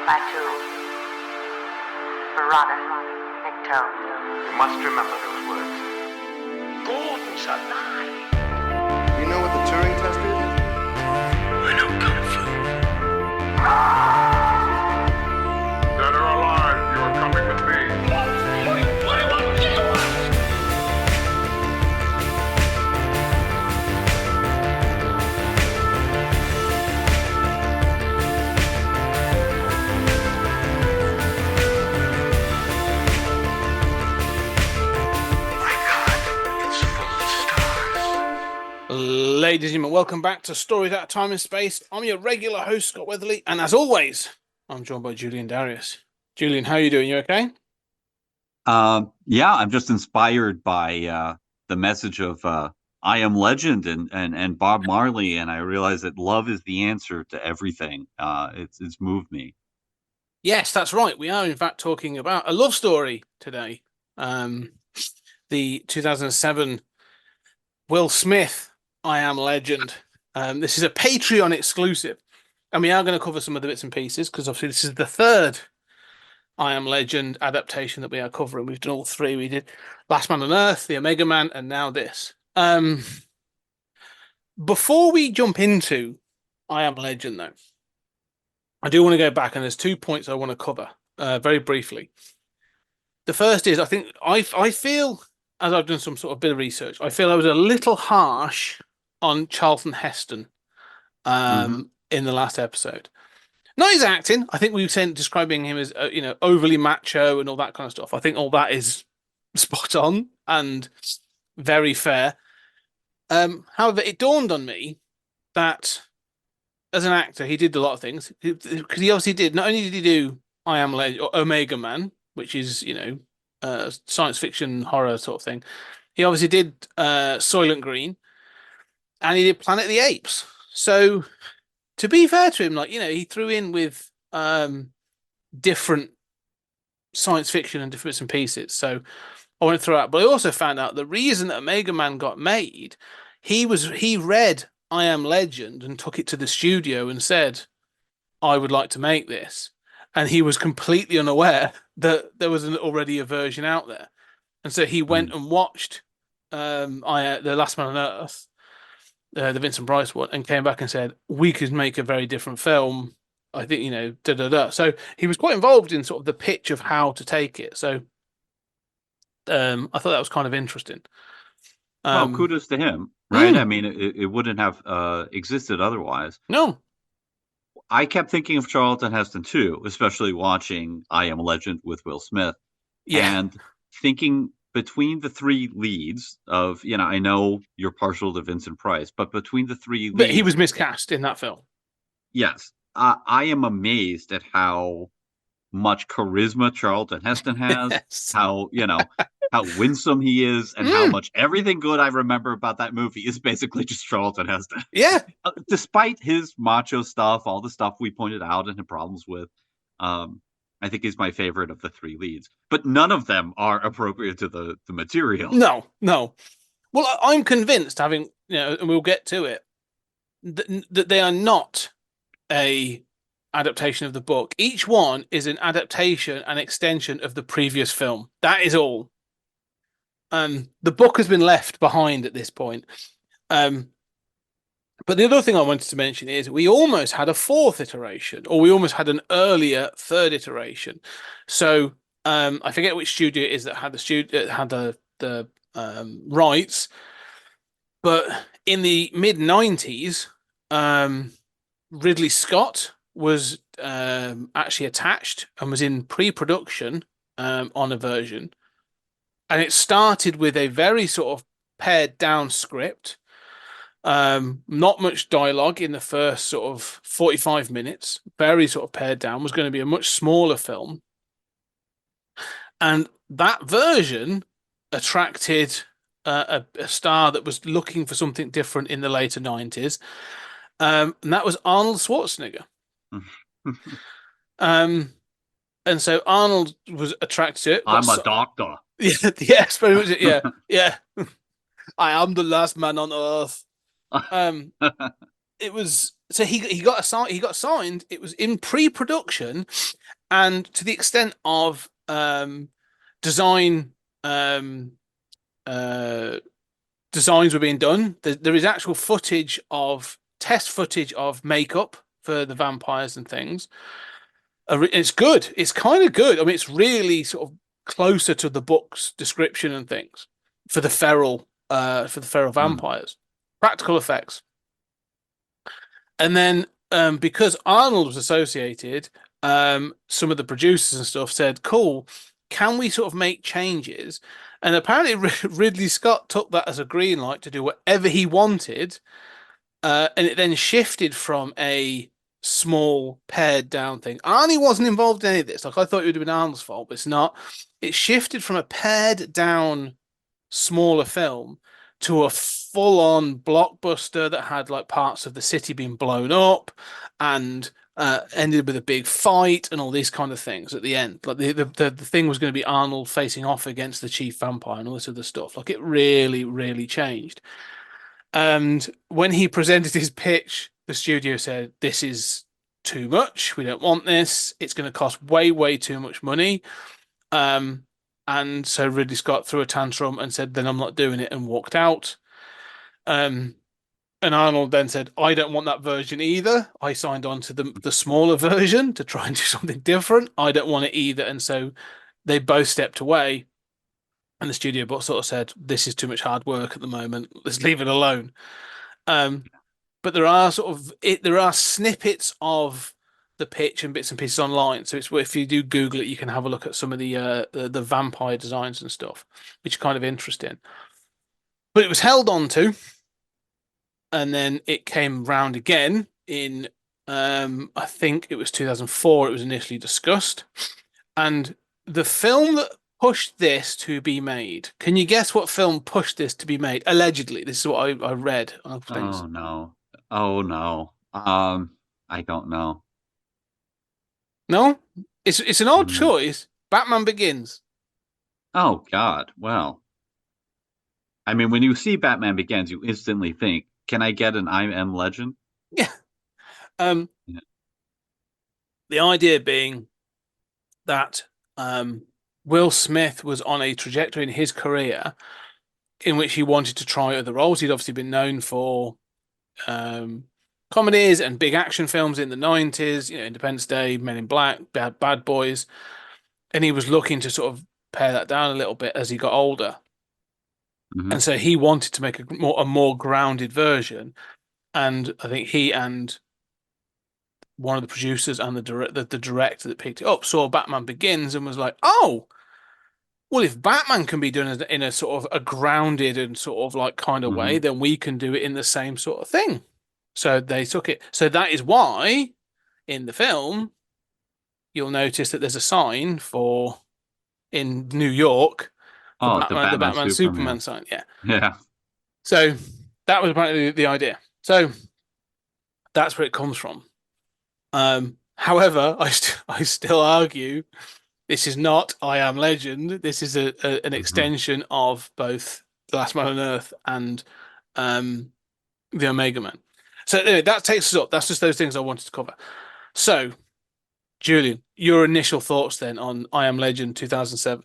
Batu, Barada, Nikto. You must remember those words. Gordon's alive. You know what the Turing test is? I know Kung Fu. Dead or alive, you are coming with me. Ladies and gentlemen, welcome back to Stories Out of Time and Space. I'm your regular host, Scott Weatherly, and as always, I'm joined by Julian Darius. Julian, how are you doing? You okay? Yeah, I'm just inspired by the message of I Am Legend and Bob Marley, and I realize that love is the answer to everything. It's moved me. Yes, that's right. We are, in fact, talking about a love story today. The 2007 Will Smith I Am Legend. This is a Patreon exclusive, and we are going to cover some of the bits and pieces because obviously this is the third I Am Legend adaptation that we are covering. We've done all three. We did Last Man on Earth, The Omega Man, and now this. Before we jump into I Am Legend, though, I do want to go back, and there's 2 points I want to cover very briefly. The first is, I think I feel, as I've done some sort of bit of research, I feel I was a little harsh on Charlton Heston in the last episode. Not his acting. I think we were describing him as overly macho and all that kind of stuff. I think all that is spot on and very fair. However, it dawned on me that as an actor, he did a lot of things because he obviously did. Not only did he do I Am Legend or Omega Man, which is science fiction horror sort of thing. He obviously did Soylent Green, and he did Planet of the Apes. So, to be fair to him, he threw in with different science fiction and different bits and pieces. So, I want to throw out. But I also found out the reason that Omega Man got made, he read I Am Legend and took it to the studio and said, "I would like to make this." And he was completely unaware that there was already a version out there. And so he went and watched The Last Man on Earth, the Vincent Price one, and came back and said, "We could make a very different film. I think, So he was quite involved in sort of the pitch of how to take it. So I thought that was kind of interesting. Well, kudos to him, right? I mean, it wouldn't have existed otherwise. No. I kept thinking of Charlton Heston too, especially watching I Am Legend with Will Smith. Yeah. And thinking between the three leads of, I know you're partial to Vincent Price, but between the three leads... But he was miscast in that film. Yes. I am amazed at how much charisma Charlton Heston has, Yes. how winsome he is, and how much everything good I remember about that movie is basically just Charlton Heston. Yeah. Despite his macho stuff, all the stuff we pointed out and had problems with, I think he's my favorite of the three leads. But none of them are appropriate to the material. No. Well, I'm convinced, and we'll get to it, that they are not a adaptation of the book. Each one is an adaptation and extension of the previous film. That is all. The book has been left behind at this point. But the other thing I wanted to mention is we almost had a fourth iteration, or we almost had an earlier third iteration. So I forget which studio it is that had the rights, but in the mid-90s, Ridley Scott was actually attached and was in pre-production on a version. And it started with a very sort of pared down script. Not much dialogue in the first sort of 45 minutes, very sort of pared down, was going to be a much smaller film. And that version attracted a star that was looking for something different in the later 90s. And that was Arnold Schwarzenegger. And so Arnold was attracted to it. I'm a doctor. Yeah, yes, very much. Yeah. I am the last man on earth. it was so he got signed. It was in pre-production, and to the extent of design um uh designs were being done. There is actual footage of test footage of makeup for the vampires and things. It's good. It's kind of good. I mean, it's really sort of closer to the book's description and things for the feral Mm. vampires. Practical effects. And then because Arnold was associated, some of the producers and stuff said, "Cool, can we sort of make changes?" And apparently Ridley Scott took that as a green light to do whatever he wanted, and it then shifted from a small pared down thing. Arnie wasn't involved in any of this. Like I thought it would have been Arnold's fault, but it's not. It shifted from a pared down smaller film to a full-on blockbuster that had like parts of the city being blown up and ended with a big fight and all these kind of things at the end. Like the thing was going to be Arnold facing off against the chief vampire and all this other stuff. Like it really, really changed. And when he presented his pitch, the studio said, "This is too much. We don't want this. It's going to cost way, way too much money." Um, and so Ridley Scott threw a tantrum and said, "Then I'm not doing it," and walked out. Um, and Arnold then said, "I don't want that version either. I signed on to the smaller version to try and do something different. I don't want it either." And so they both stepped away. And the studio boss sort of said, "This is too much hard work at the moment. Let's leave it alone." Um, but there are snippets of the pitch and bits and pieces online. So it's if you do Google it, you can have a look at some of the vampire designs and stuff, which are kind of interesting. But it was held on to, and then it came round again in I think it was 2004. It was initially discussed, and the film that pushed this to be made. Can you guess what film pushed this to be made? Allegedly, this is what I read on things. Oh no. Oh no. I don't know. No, it's an odd Mm. choice. Batman Begins. Oh God. Well, I mean, when you see Batman Begins, you instantly think, "Can I get an I Am Legend?" Yeah. Um, Yeah. the idea being that Will Smith was on a trajectory in his career in which he wanted to try other roles. He'd obviously been known for um, comedies and big action films in the 90s, Independence Day, Men in Black, Bad Boys, and he was looking to sort of pare that down a little bit as he got older. Hmm. And so he wanted to make a more grounded version. And I think he and one of the producers and the director that picked it up saw Batman Begins and was like, "Oh, well, if Batman can be done in a sort of a grounded and sort of like kind of way, Hmm. then we can do it in the same sort of thing." So they took it. So that is why in the film you'll notice that there's a sign for in New York Oh, the the Batman Superman Superman. sign. Yeah. Yeah. So that was apparently the idea. So that's where it comes from. However, I still argue this is not I Am Legend. This is an Hmm. extension of both The Last Man on Earth and um, the Omega Man. So anyway, that takes us up. That's just those things I wanted to cover. So, Julian, your initial thoughts then on I Am Legend 2007?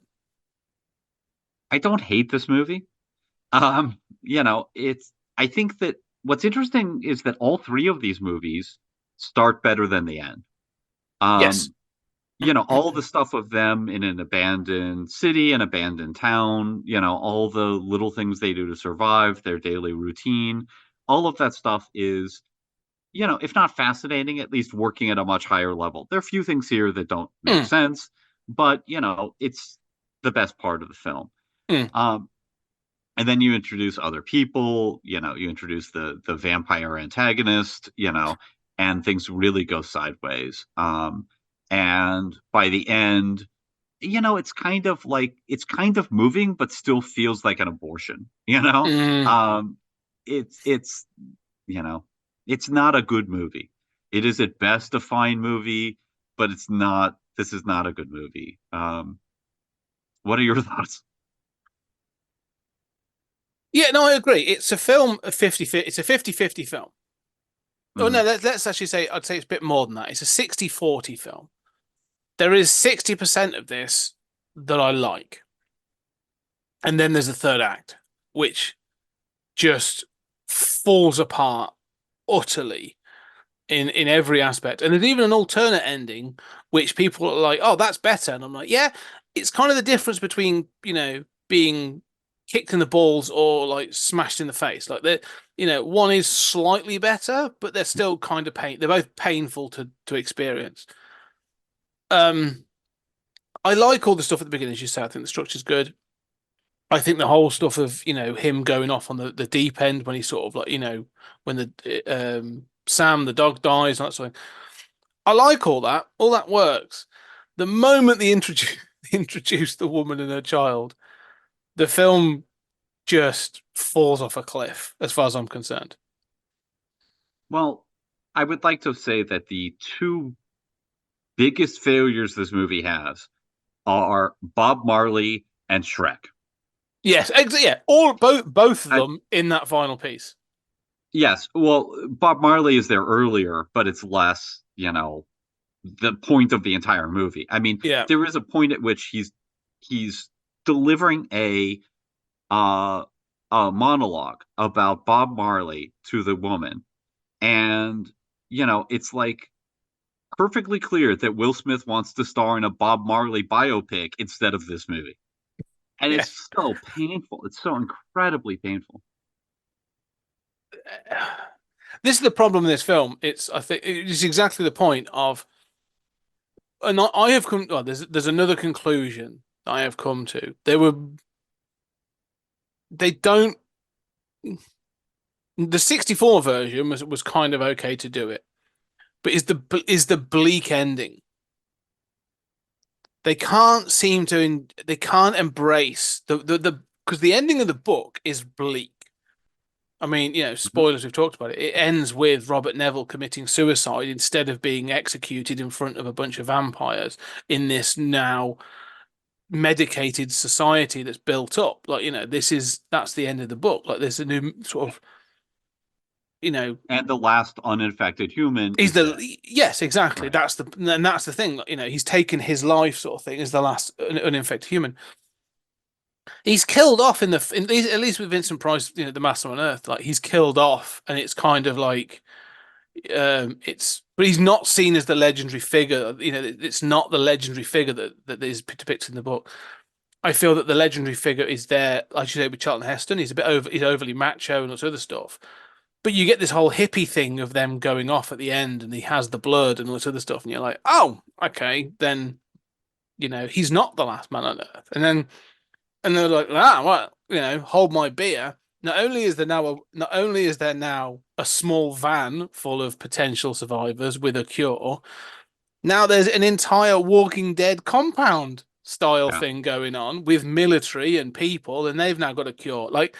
I don't hate this movie. It's I think that what's interesting is that all three of these movies start better than the end. Yes. Um, all the stuff of them in an abandoned city, an abandoned town, all the little things they do to survive, their daily routine, all of that stuff is, if not fascinating, at least working at a much higher level. There are a few things here that don't make Mm, sense, but, it's the best part of the film. mm, Um, and then you introduce other people, you introduce the vampire antagonist, and things really go sideways. And by the end, it's kind of moving, but still feels like an abortion, mm. um it's you know it's not a good movie. It is at best a fine movie, but this is not a good movie. What are your thoughts? Yeah, no, I agree. It's a film of 50 it's a 50-50 film. Oh no, Mhm. let's actually say I'd say it's a bit more than that. It's a 60-40 film. There is 60% of this that I like. And then there's the third act, which just falls apart utterly in every aspect. And there's even an alternate ending, which people are like, "Oh, that's better." And I'm like, "Yeah, it's kind of the difference between being kicked in the balls or like smashed in the face. Like one is slightly better, but they're still kind of pain. They're both painful to experience." Um, I like all the stuff at the beginning, as you say. I think the structure's good. I think the whole stuff of him going off on the deep end when he sort of like when the Sam the dog dies and that sort of thing. I like all that. All that works. The moment they introduce the woman and her child, the film just falls off a cliff, as far as I'm concerned. Well, I would like to say that the two biggest failures this movie has are Bob Marley and Shrek. Yes, yeah, all both of I, them in that final piece. yes, well, Bob Marley is there earlier, but it's less, the point of the entire movie. I mean, Yeah, there is a point at which he's delivering uh, a monologue about Bob Marley to the woman, and it's like perfectly clear that Will Smith wants to star in a Bob Marley biopic instead of this movie. And yeah. it's so painful. It's so incredibly painful. This is the problem in this film. I think it's exactly the point of, and I have come. Oh, there's another conclusion that I have come to. They don't. The 64 version was kind of okay to do it, but is the bleak ending. They can't embrace the because the ending of the book is bleak. I mean, Mhm. spoilers, we've talked about it. It ends with Robert Neville committing suicide instead of being executed in front of a bunch of vampires in this now medicated society that's built up. Like, that's the end of the book. Like, there's a new sort of, you know, And the last uninfected human he's is dead. yes, exactly. Right. That's the thing. He's taken his life sort of thing as the last uninfected human. He's killed off at least with Vincent Price, the Master on Earth. Like he's killed off, and it's kind of like but he's not seen as the legendary figure. It's not the legendary figure that is depicted in the book. I feel that the legendary figure is there, like you say, with Charlton Heston. He's overly macho and all this other stuff. But you get this whole hippie thing of them going off at the end, and he has the blood and all this other stuff, and you're like, oh, okay, then he's not the last man on Earth. And they're like, well, hold my beer. Not only is there now a small van full of potential survivors with a cure, now there's an entire Walking Dead compound style Yeah. thing going on with military and people, and they've now got a cure. Like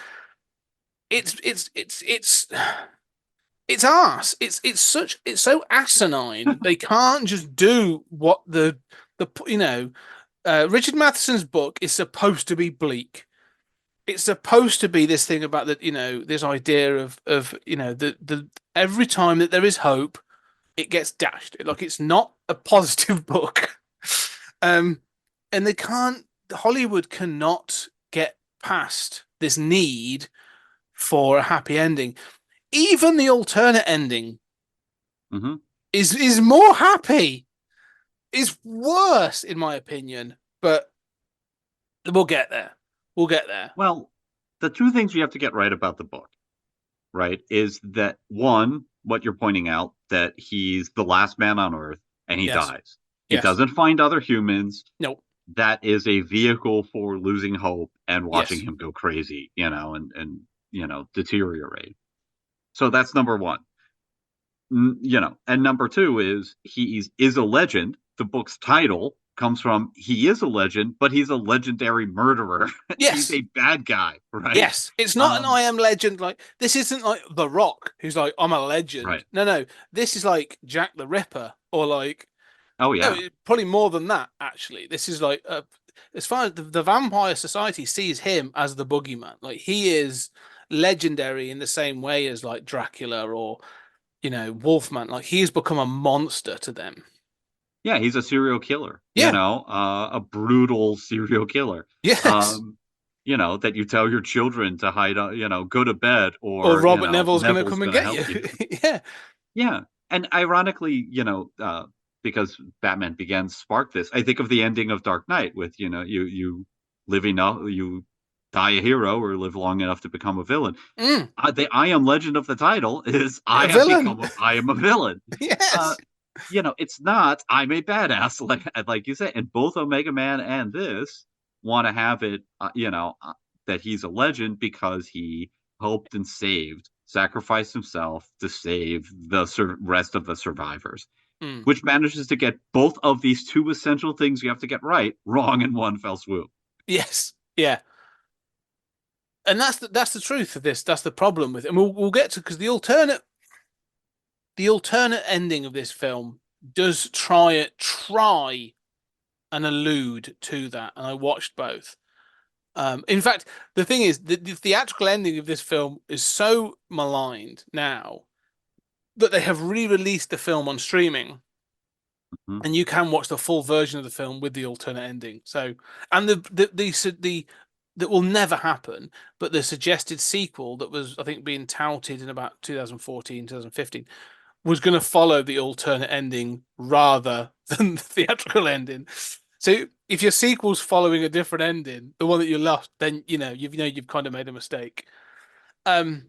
it's it's arse. It's so asinine. They can't just do what the Richard Matheson's book is supposed to be bleak. It's supposed to be this thing about that, this idea of the every time that there is hope, it gets dashed. Like it's not a positive book. Um, and Hollywood cannot get past this need for a happy ending. Even the alternate ending Hmm. is more happy, is worse in my opinion, but we'll get there. We'll get there. Well, the two things you have to get right about the book, right, is that one, what you're pointing out, that he's the last man on Earth and he Yes. dies. He Yes. doesn't find other humans. No. That is a vehicle for losing hope and watching Yes. him go crazy, and deteriorate. So that's number one. And number two is he is a legend. The book's title comes from he is a legend, but he's a legendary murderer. He's Yes. a bad guy, right? Yes. It's not an Um, I am legend. Like this isn't like The Rock, who's like, I'm a legend. right. No. This is like Jack the Ripper, or like Oh no, yeah. probably more than that, actually. This is like as far as the Vampire Society sees him as the boogeyman. Like he is legendary in the same way as like Dracula or Wolfman, like he's become a monster to them. Yeah, he's a serial killer, Yeah. a brutal serial killer. Yes. That you tell your children to hide, go to bed, Or or, Robert Neville's going to Neville's come and going to get help you. you. Yeah. Yeah. And ironically, because Batman Begins sparked this, I think of the ending of Dark Knight with, you live enough, you die a hero or live long enough to become a villain. Mm, The I am legend of the title is a villain. I am a villain. Uh, Yes. it's not I'm a badass like you said, and both Omega Man and this want to have it, that he's a legend because he helped and sacrificed himself to save the rest of the survivors, Mm, which manages to get both of these two essential things you have to get right wrong in one fell swoop. yes. Yeah. And that's the truth of this. That's the problem with it. And we'll get to, because the alternate ending of this film does try and allude to that, and I watched both. In fact, the thing is, the theatrical ending of this film is so maligned now that they have re-released the film on streaming, Mhm. and you can watch the full version of the film with the alternate ending. So, and the that will never happen, but the suggested sequel that was, I think, being touted in about 2014, 2015 was going to follow the alternate ending rather than the theatrical ending. So if your sequel's following a different ending, the one that you lost, then you've kind of made a mistake. Um,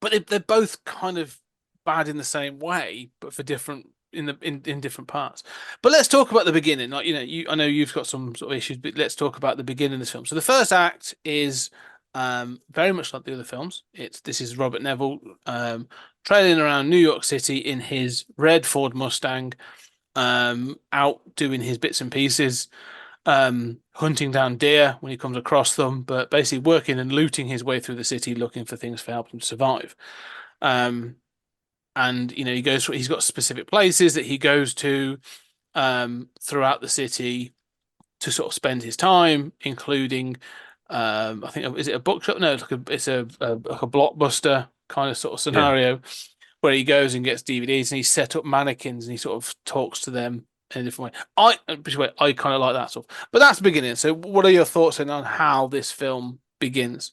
but they're both kind of bad in the same way, but for different in different parts. But let's talk about the beginning. Like I know you've got some sort of issues, but let's talk about the beginning of this film. So the first act is very much like the other films. This is Robert Neville trailing around New York City in his red Ford Mustang, out doing his bits and pieces, hunting down deer when he comes across them, but basically working and looting his way through the city, looking for things for help him to survive. Um, and he's got specific places that he goes to throughout the city to sort of spend his time, including I think, is it a bookshop? No, it's like a blockbuster kind of sort of Yeah. scenario where he goes and gets DVDs and he set up mannequins and he sort of talks to them in a different way. I kind of like that sort of, but that's the beginning. So, what are your thoughts on how this film begins?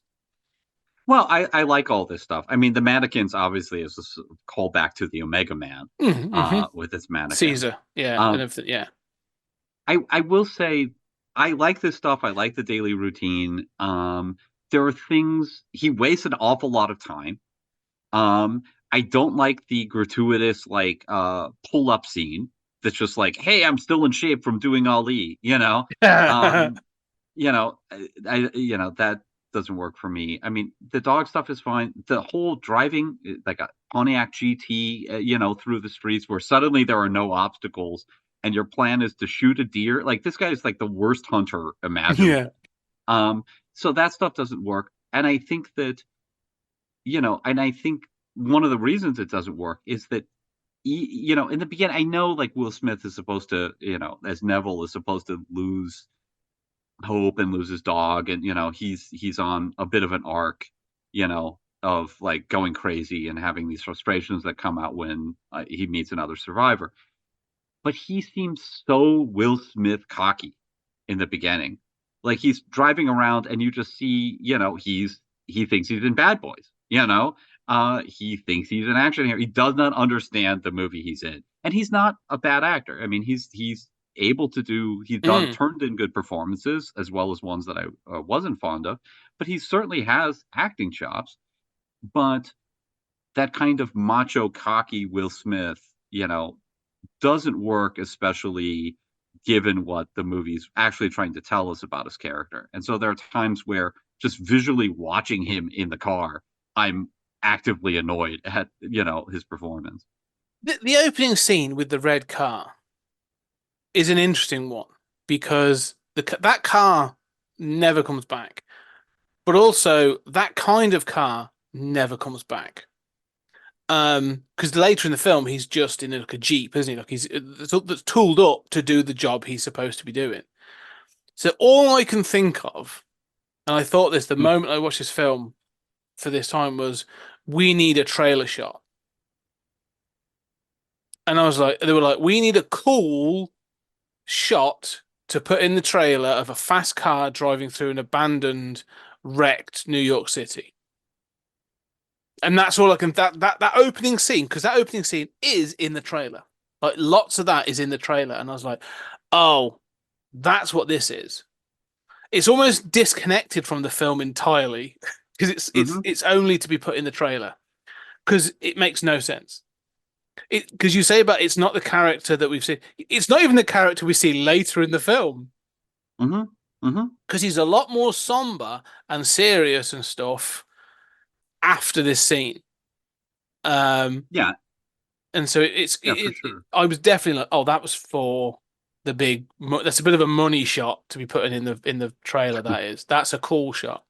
Well, I like all this stuff. I mean, the mannequins obviously is a callback to the Omega Man, Mm-hmm. with its mannequins. Caesar, yeah, and Um, everything, yeah. I will say I like this stuff. I like the daily routine. There are things he wastes an awful lot of time. Um, I don't like the gratuitous pull up scene that's just like, hey, I'm still in shape from doing Ali. Um, that doesn't work for me. I mean, the dog stuff is fine. The whole driving, like a Pontiac GT, through the streets where suddenly there are no obstacles and your plan is to shoot a deer. Like this guy is like the worst hunter Yeah. imaginable. Um, so that stuff doesn't work. And I think that, one of the reasons it doesn't work is that, in the beginning, I know like Will Smith is supposed to, as Neville is supposed to lose hope and lose his dog, and he's on a bit of an arc, of like going crazy and having these frustrations that come out when he meets another survivor. But he seems so Will Smith cocky in the beginning. Like he's driving around and you just see, he thinks he's in Bad Boys. He thinks he's an action hero. He does not understand the movie he's in. And he's not a bad actor. I mean, he's able to do, he's done Mm. turned in good performances as well as ones that I wasn't fond of, but he certainly has acting chops. But that kind of macho cocky Will Smith, doesn't work, especially given what the movie's actually trying to tell us about his character. And so there are times where just visually watching him in the car, I'm actively annoyed at, his performance. The opening scene with the red car is an interesting one because that car never comes back, but also that kind of car never comes back. Because later in the film he's just in like a Jeep, isn't he? Like he's that's tooled up to do the job he's supposed to be doing. So all I can think of, and I thought this the moment I watched this film for this time, was we need a trailer shot And I was like, they were like, we need a cool shot to put in the trailer of a fast car driving through an abandoned, wrecked New York City. And that's all I can that opening scene, because that opening scene is in the trailer. Like lots of that is in the trailer. And I was like, oh, that's what this is. It's almost disconnected from the film entirely because it's only to be put in the trailer because it makes no sense. Because you say about it's not the character that we've seen. It's not even the character we see later in the film. Because he's a lot more somber and serious and stuff after this scene. Yeah. And so I was definitely like, oh, that was for the big. That's a bit of a money shot to be putting in the trailer. That's a cool shot.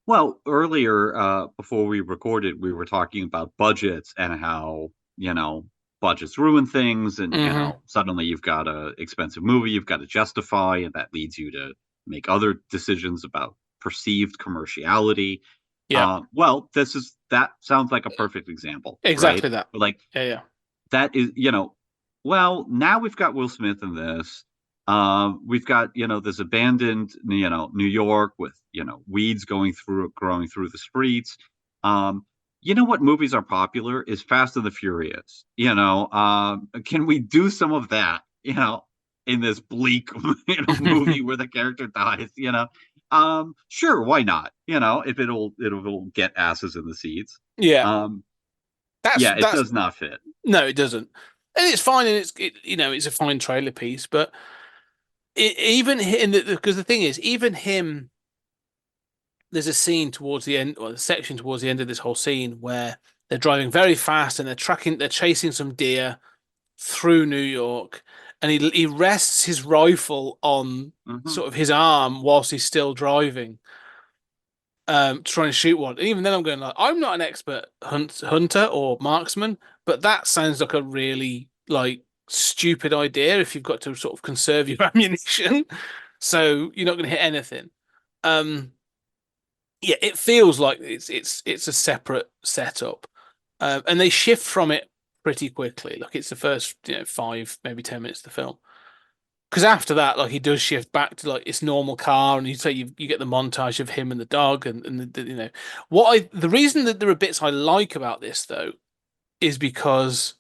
Well, earlier, before we recorded, we were talking about budgets and how, budgets ruin things. And, suddenly you've got an expensive movie you've got to justify, and that leads you to make other decisions about perceived commerciality. Yeah. Well, that sounds like a perfect example. Exactly right? that. Like, yeah. That is, well, now we've got Will Smith in this. We've got, this abandoned, New York with, weeds growing through the streets. What movies are popular is Fast and the Furious. Can we do some of that, in this bleak, movie where the character dies, sure, why not? If it'll get asses in the seats. Yeah. It does not fit. No, it doesn't. And it's fine, and it's a fine trailer piece, but because the thing is, even him, there's a scene towards the end, or a section towards the end of this whole scene where they're driving very fast and they're chasing some deer through New York, and he rests his rifle on sort of his arm whilst he's still driving, to try and shoot one. And even then, I'm going like, I'm not an expert hunter or marksman, but that sounds like a really stupid idea if you've got to sort of conserve your ammunition, so you're not going to hit anything. It feels like it's a separate setup, and they shift from it pretty quickly. Like it's the first 5 maybe 10 minutes of the film, because after that, he does shift back to its normal car, and you get the montage of him and the dog, and the reason that there are bits I like about this though is because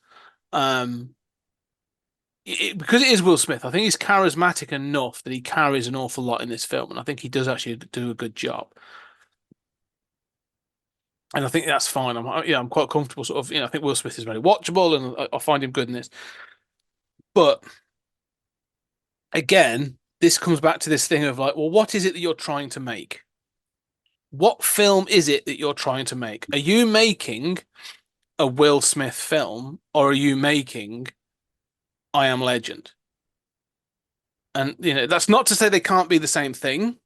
because it is Will Smith. I think he's charismatic enough that he carries an awful lot in this film, and I think he does actually do a good job. And I think that's fine. I'm quite comfortable. Sort of, I think Will Smith is very watchable, and I find him good in this. But again, this comes back to this thing of well, what is it that you're trying to make? What film is it that you're trying to make? Are you making a Will Smith film, or are you making I Am Legend? And that's not to say they can't be the same thing,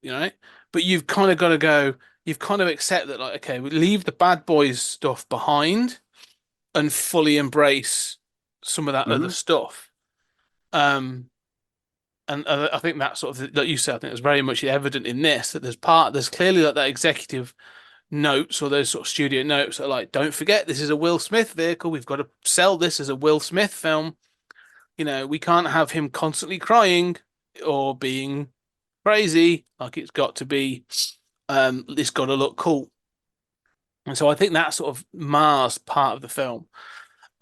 but you've kind of got to go. You've kind of accept that, okay, we leave the bad boys stuff behind and fully embrace some of that other stuff. And I think that sort of, like you said, I think it's very much evident in this that there's clearly that executive notes or those sort of studio notes that are don't forget, this is a Will Smith vehicle. We've got to sell this as a Will Smith film. We can't have him constantly crying or being crazy. It's got to be, it's got to look cool. And so I think that sort of mars part of the film.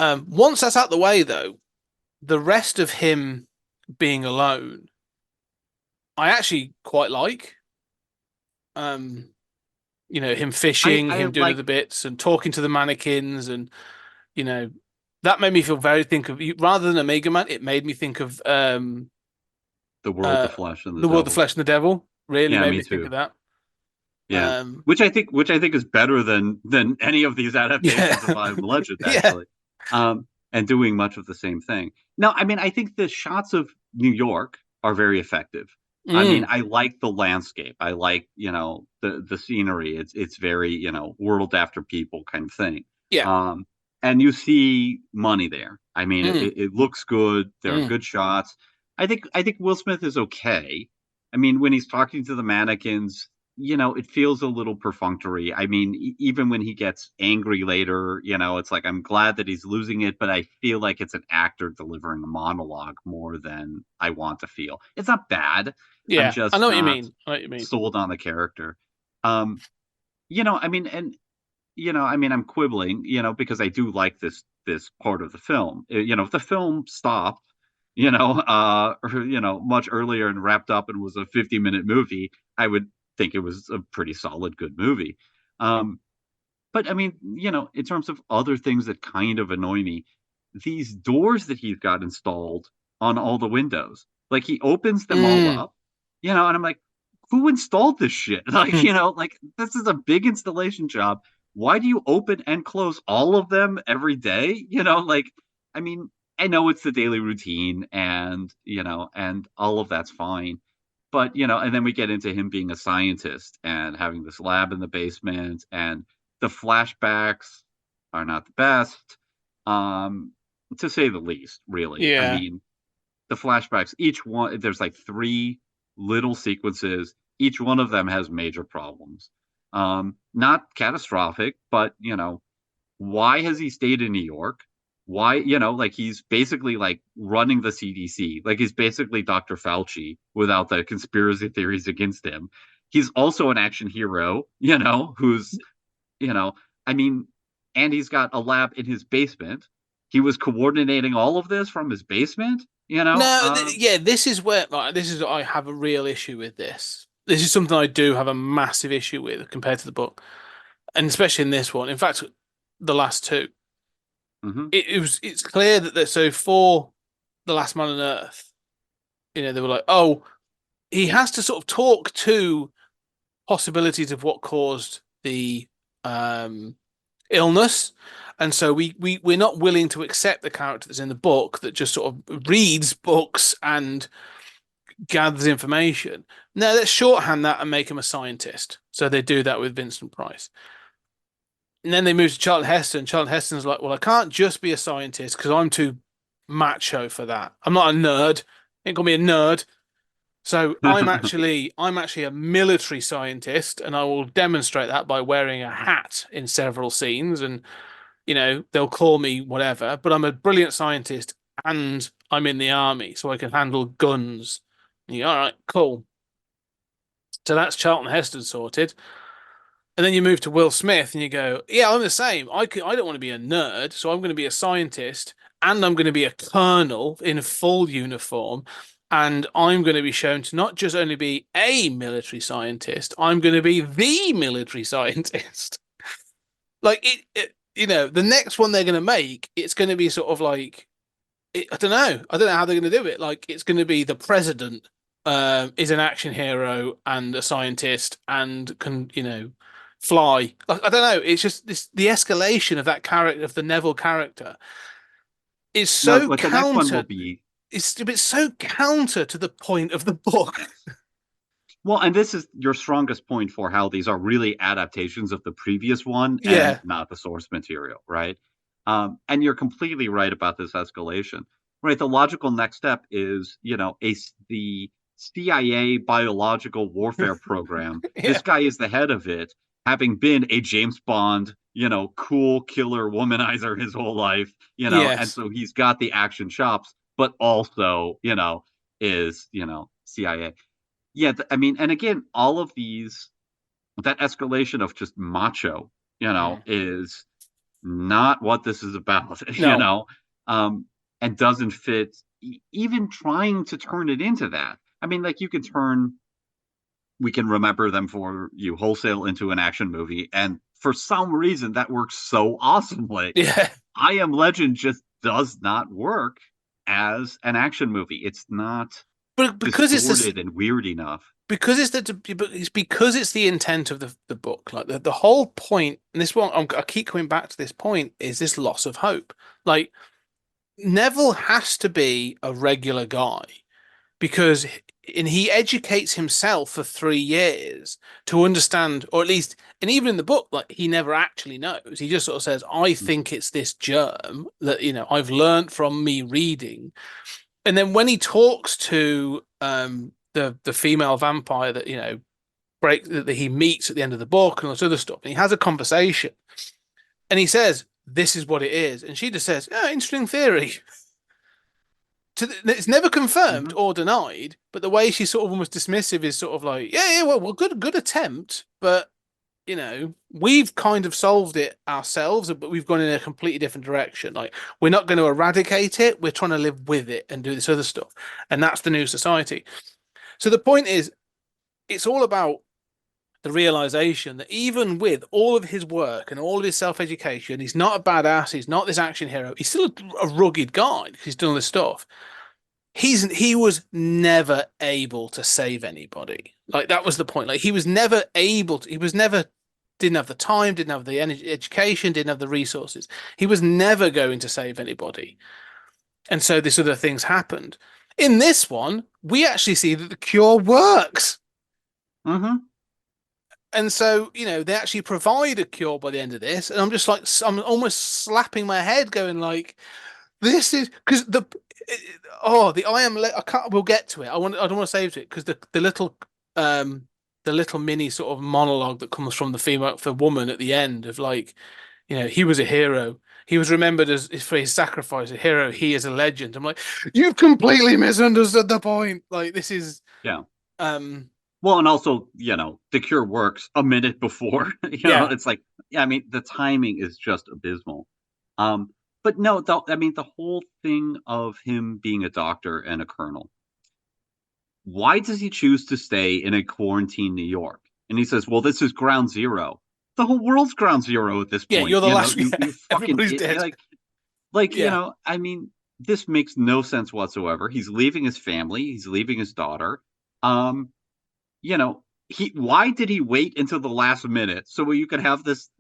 Once that's out the way, though, the rest of him being alone, I actually quite like. Him fishing, him doing the bits and talking to the mannequins, and that made me feel rather than Omega Man, it made me think of The World, the Flesh, and the World, the Flesh, and the Devil. Really made me think of that. Yeah, which I think is better than any of these adaptations of I Am Legend, actually. And doing much of the same thing. Now, I think the shots of New York are very effective. I like the landscape. I like the scenery. It's very world after people kind of thing. Yeah. And you see money there. It looks good. There are good shots. I think Will Smith is okay. When he's talking to the mannequins, it feels a little perfunctory. I mean, even when he gets angry later, it's like I'm glad that he's losing it, but I feel like it's an actor delivering a monologue more than I want to feel. It's not bad. I'm Yeah, I just know what you not mean. I know what you mean. sold on the character. Um, I mean, and I mean, I'm quibbling, because I do like this part of the film. If the film stopped, or, much earlier and wrapped up and was a 50-minute movie, I would think it was a pretty solid, good movie. Um, but I mean, in terms of other things that kind of annoy me, these doors that he's got installed on all the windows, like he opens them all Mm. up, and I'm like, who installed this shit? Like, like this is a big installation job. Why do you open and close all of them every day? Like, I mean, I know it's the daily routine and all of that's fine. But, and then we get into him being a scientist and having this lab in the basement, and the flashbacks are not the best, um, to say the least, really. I Yeah. mean, the flashbacks, each one, there's like three little sequences. Each one of them has major problems. Not catastrophic, but, why has he stayed in New York? Why, like he's basically like running the CDC. Like he's basically Dr. Fauci without the conspiracy theories against him. He's also an action hero, who's, you know, I mean, and he's got a lab in his basement. He was coordinating all of this from his basement, you know? No, yeah, this is where this is I have a real issue with this. This is something I do have a massive issue with compared to the book, and especially in this one. In fact, the last two. Mhm. It's clear that so for the Last Man on Earth, they were like, oh, he has to sort of talk to possibilities of what caused the illness. And so we're not willing to accept the character that's in the book that just sort of reads books and gathers information. No, let's shorthand that and make him a scientist. So they do that with Vincent Price. And then they move to Charlton Heston. Charlton Heston's like, well, I can't just be a scientist because I'm too macho for that. I'm not a nerd. Ain't gonna be a nerd. So I'm actually a military scientist, and I will demonstrate that by wearing a hat in several scenes. And they'll call me whatever, but I'm a brilliant scientist, and I'm in the army, so I can handle guns. And all right, cool. So that's Charlton Heston sorted. And then you move to Will Smith and you go, yeah, I'm the same. I don't want to be a nerd, so I'm going to be a scientist and I'm going to be a colonel in full uniform. And I'm going to be shown to not just only be a military scientist, I'm going to be the military scientist. Like the next one they're going to make, it's going to be sort of like, I don't know. I don't know how they're going to do it. Like, it's going to be the president is an action hero and a scientist and can, fly. Like, I don't know. It's just the escalation of that character, of the Neville character, is No, so what the next one will counter. be. It's so counter to the point of the book. Well, and this is your strongest point for how these are really adaptations of the previous one and Yeah, not the source material, right? And you're completely right about this escalation, right? The logical next step is, the CIA biological warfare program. yeah, This guy is the head of it, having been a James Bond, cool killer womanizer his whole life, and yes, so he's got the action chops, but also, is, CIA. Yeah, I mean, and again, all of these, that escalation of just macho, Mm. is not what this is about, No, and doesn't fit even trying to turn it into that. I mean, like we can remember them for you wholesale into an action movie, and for some reason that works so awesomely. yeah, I Am Legend just does not work as an action movie. It's not but because it's this distorted and weird enough. because it's because it's the intent of the book. Like the whole point, and this one I keep coming back to this point, is this loss of hope. Like Neville has to be a regular guy because and he educates himself for 3 years to understand, or at least, and even in the book, like he never actually knows. He just sort of says, "I think it's this germ that I've learned from me reading." And then when he talks to the female vampire that that he meets at the end of the book and all this other stuff. And he has a conversation, and he says, "This is what it is," and she just says, "Oh, interesting theory." It's never confirmed or denied, but the way she's sort of almost dismissive is sort of like, yeah, well, good attempt, but we've kind of solved it ourselves, but we've gone in a completely different direction. Like, we're not going to eradicate it, we're trying to live with it and do this other stuff, and that's the new society. So the point is, it's all about the realization that even with all of his work and all of his self-education, he's not a badass, he's not this action hero, he's still a rugged guy because he's done all this stuff. He was never able to save anybody. Like, that was the point. Like, he was never able to, didn't have the time, didn't have the education, didn't have the resources. He was never going to save anybody. And so this other things happened. In this one, we actually see that the cure works. And so, they actually provide a cure by the end of this. And I'm just like, I'm almost slapping my head going like, this is because the we'll get to it. I don't want to save it because the little mini sort of monologue that comes from the woman at the end of like, he was a hero. He was remembered for his sacrifice, a hero. He is a legend. I'm like, you've completely misunderstood the point. Like, this is well, and also, the cure works a minute before. It's like, the timing is just abysmal. But no, the whole thing of him being a doctor and a colonel. Why does he choose to stay in a quarantine New York? And he says, well, this is ground zero. The whole world's ground zero at this point. Yeah, you're the last. You fucking dead. This makes no sense whatsoever. He's leaving his family. He's leaving his daughter. Why did he wait until the last minute so you could have this,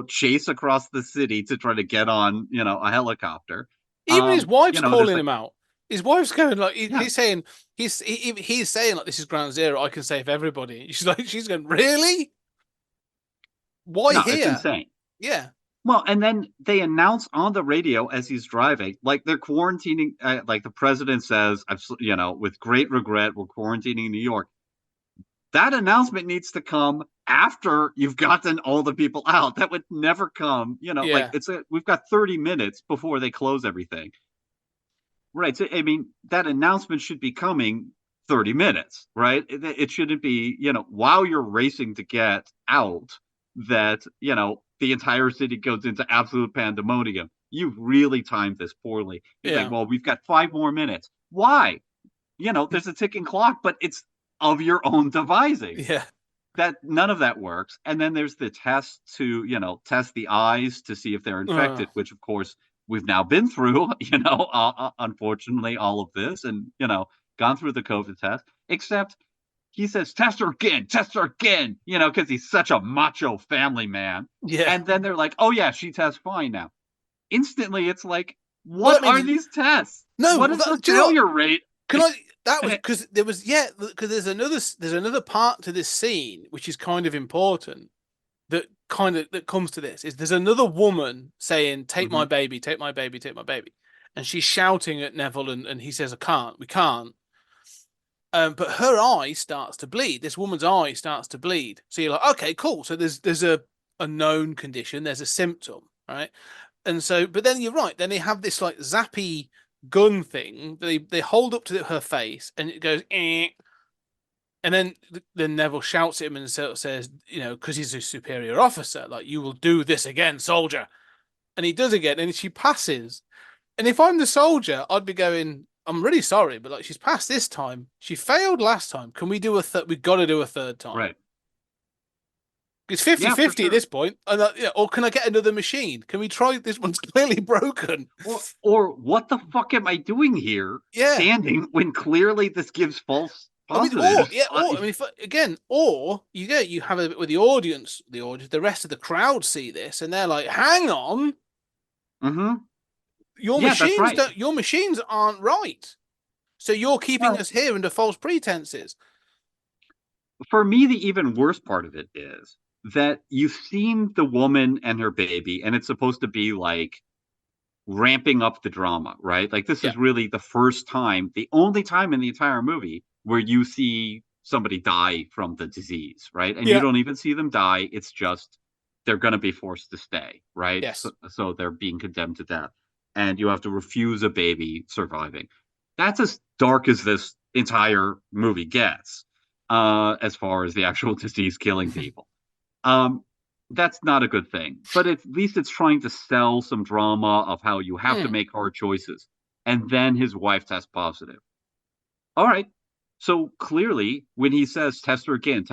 chase across the city to try to get on, a helicopter? Even his wife's calling him out. His wife's going like, he's saying like, this is ground zero. I can save everybody. She's going, really? Why here? It's insane. Yeah. Well, and then they announce on the radio as he's driving, like they're quarantining. Like the president says, with great regret, we're quarantining New York. That announcement needs to come after you've gotten all the people out. That would never come, we've got 30 minutes before they close everything. Right. So, that announcement should be coming 30 minutes, right? It shouldn't be, while you're racing to get out that, the entire city goes into absolute pandemonium. You've really timed this poorly. You're like, well, we've got 5 more minutes. Why? There's a ticking clock, but it's of your own devising. Yeah. That none of that works. And then there's the test to, test the eyes to see if they're infected, which of course we've now been through, unfortunately, all of this and, gone through the COVID test, except he says, test her again, because he's such a macho family man. Yeah. And then they're like, oh yeah, she tests fine now. Instantly, it's like, what are these tests? No, what is the failure rate? Because there's another part to this scene which is kind of important that comes to this is there's another woman saying, take my baby, take my baby, take my baby. And she's shouting at Neville and he says, we can't. But her eye starts to bleed. This woman's eye starts to bleed. So you're like, okay, cool. So there's a known condition, there's a symptom, right? And so, but then you're right. Then they have this like zappy gun thing. They hold up to her face and it goes, eh. And then Neville shouts at him and says, because he's a superior officer, like, you will do this again, soldier. And he does again, and she passes. And if I'm the soldier, I'd be going, I'm really sorry, but like, she's passed this time. She failed last time. Can we do we've got to do a third time. Right. It's 50-50 at this point. And, or can I get another machine? Can we try? This one's clearly broken. Or what the fuck am I doing here? Yeah. Standing when clearly this gives false positives. Or you have a bit with the audience, the rest of the crowd see this and they're like, hang on. Mm-hmm. Your machines aren't right. So you're keeping us here under false pretenses. For me, the even worse part of it is that you've seen the woman and her baby, and it's supposed to be like ramping up the drama, right? Like this is really the first time, the only time in the entire movie where you see somebody die from the disease, right? And Yeah. you don't even see them die. It's just they're going to be forced to stay, right? Yes. So they're being condemned to death, and you have to refuse a baby surviving. That's as dark as this entire movie gets, as far as the actual disease killing people. That's not a good thing. But at least it's trying to sell some drama of how you have to make hard choices. And then his wife tests positive. All right. So clearly, when he says test her again,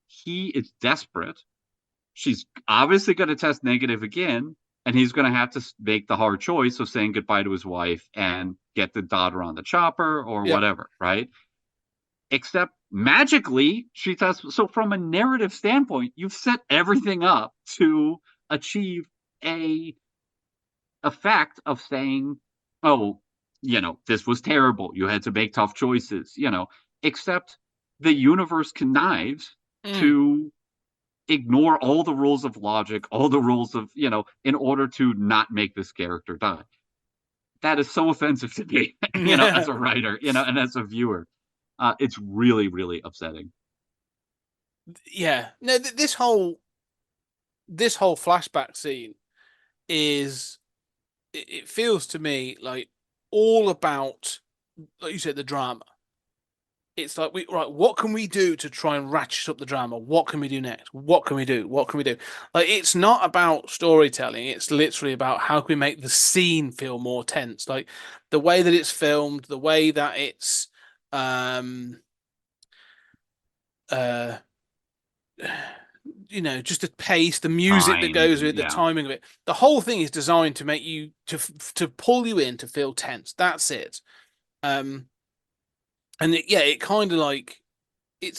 he is desperate. She's obviously going to test negative again, and he's going to have to make the hard choice of saying goodbye to his wife and get the daughter on the chopper or whatever, right? Except magically, she tests. So from a narrative standpoint, you've set everything up to achieve a effect of saying, oh, this was terrible. You had to make tough choices, except the universe connives to ignore all the rules of logic, all the rules of, in order to not make this character die. That is so offensive to me, as a writer, and as a viewer. It's really, really upsetting. Yeah. No, this whole flashback scene is, it feels to me like all about, like you said, the drama. It's like, what can we do to try and ratchet up the drama? What can we do next? What can we do? What can we do? Like, it's not about storytelling. It's literally about how can we make the scene feel more tense. Like the way that it's filmed, the way that it's just the pace, the music that goes with it, the timing of it. The whole thing is designed to make you to pull you in, to feel tense. That's it. And it kind of like, I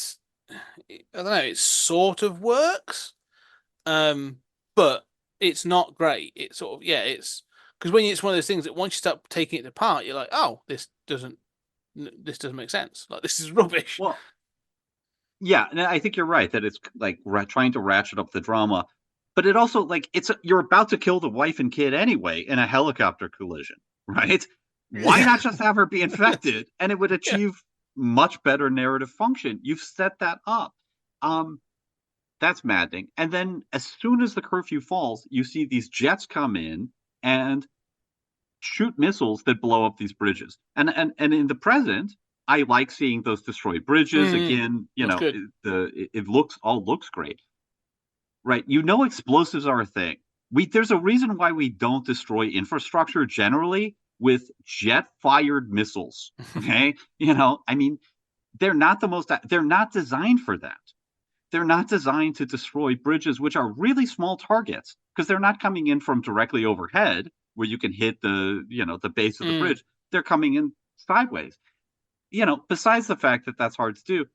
don't know, it sort of works, but it's not great. It's sort of, it's because it's one of those things that once you start taking it apart, you're like, oh, this doesn't make sense. Like, this is rubbish. Well, yeah, and I think you're right that it's like trying to ratchet up the drama, but it also like you're about to kill the wife and kid anyway in a helicopter collision, right? Why not just have her be infected and it would achieve much better narrative function? You've set that up. That's maddening. And then as soon as the curfew falls, you see these jets come in and shoot missiles that blow up these bridges. And in the present, I like seeing those destroyed bridges. Again, it looks great. Right. Explosives are a thing. There's a reason why we don't destroy infrastructure generally with jet-fired missiles. Okay. They're not designed for that. They're not designed to destroy bridges, which are really small targets, because they're not coming in from directly overhead where you can hit the base of the bridge. They're coming in sideways. Besides the fact that that's hard to do,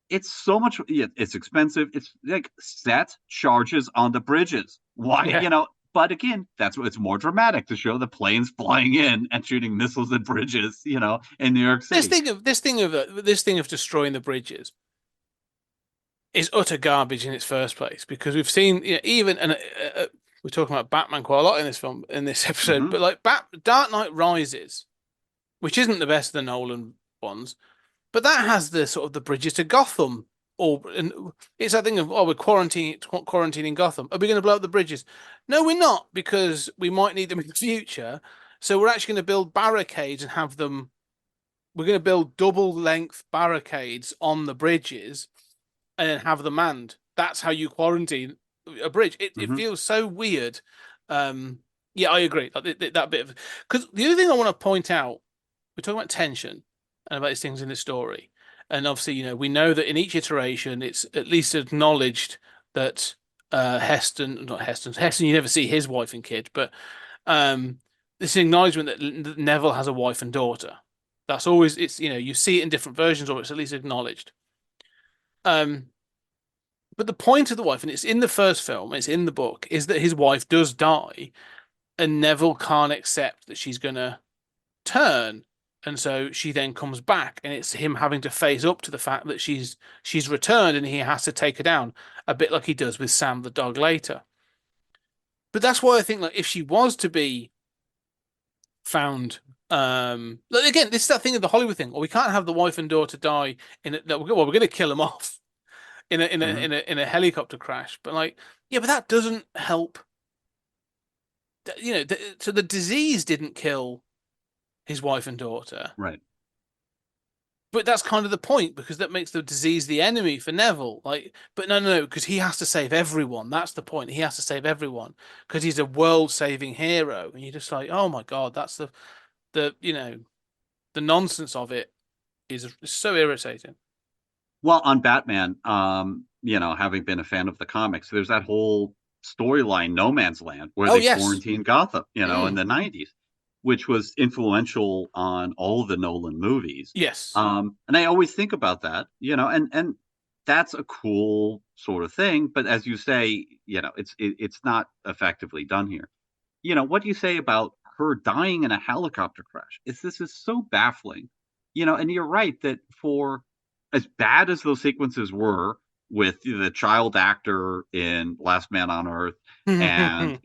it's so much, it's expensive. It's like set charges on the bridges. Why, but again, it's more dramatic to show the planes flying in and shooting missiles at bridges, in New York City. This thing of destroying the bridges is utter garbage in its first place, because we've seen, we're talking about Batman quite a lot in this episode, but like Dark Knight Rises, which isn't the best of the Nolan ones, but that has the sort of the bridges to Gotham, and it's that thing of, we're quarantining Gotham. Are we going to blow up the bridges? No, we're not, because we might need them in the future. So we're actually going to build barricades and have them. We're going to build double length barricades on the bridges and then have them manned. That's how you quarantine a bridge. It feels so weird. Yeah, I agree. That bit of, because the other thing I want to point out, we're talking about tension and about these things in the story, and obviously, we know that in each iteration, it's at least acknowledged that Heston, you never see his wife and kid, but this acknowledgement that Neville has a wife and daughter. That's always, it's, you see it in different versions, or it's at least acknowledged. But the point of the wife, and it's in the first film, it's in the book, is that his wife does die, and Neville can't accept that she's gonna turn, and so she then comes back, and it's him having to face up to the fact that she's returned, and he has to take her down, a bit like he does with Sam the dog later. But that's why I think, like, if she was to be found Like, again, this is that thing of the Hollywood thing. Well, we can't have the wife and daughter die in it. Well, we're going to kill them off Hmm. in a helicopter crash. But like, yeah, but that doesn't help. So the disease didn't kill his wife and daughter. Right. But that's kind of the point, because that makes the disease the enemy for Neville. Like, but no, because he has to save everyone. That's the point. He has to save everyone because he's a world-saving hero. And you're just like, oh my God, that's the the nonsense of it is so irritating. Well, on Batman, having been a fan of the comics, there's that whole storyline, No Man's Land, where Oh they yes. quarantine Gotham, in Mm, the 90s, which was influential on all the Nolan movies. yes. And I always think about that, and that's a cool sort of thing. But as you say, it's not effectively done here. What do you say about her dying in a helicopter crash? This is so baffling, and you're right that for as bad as those sequences were with the child actor in Last Man on Earth and,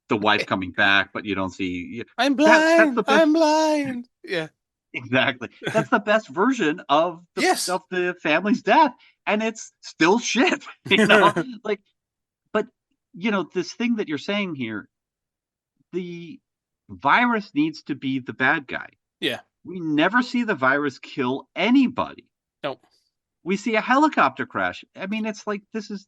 the wife coming back, but you don't see I'm that's blind. the best. I'm blind. Yeah. Exactly. That's the best version of the Yes. family's death. And it's still shit, like, but this thing that you're saying here, the virus needs to be the bad guy. Yeah. We never see the virus kill anybody. No. We see a helicopter crash. I mean, it's like this is,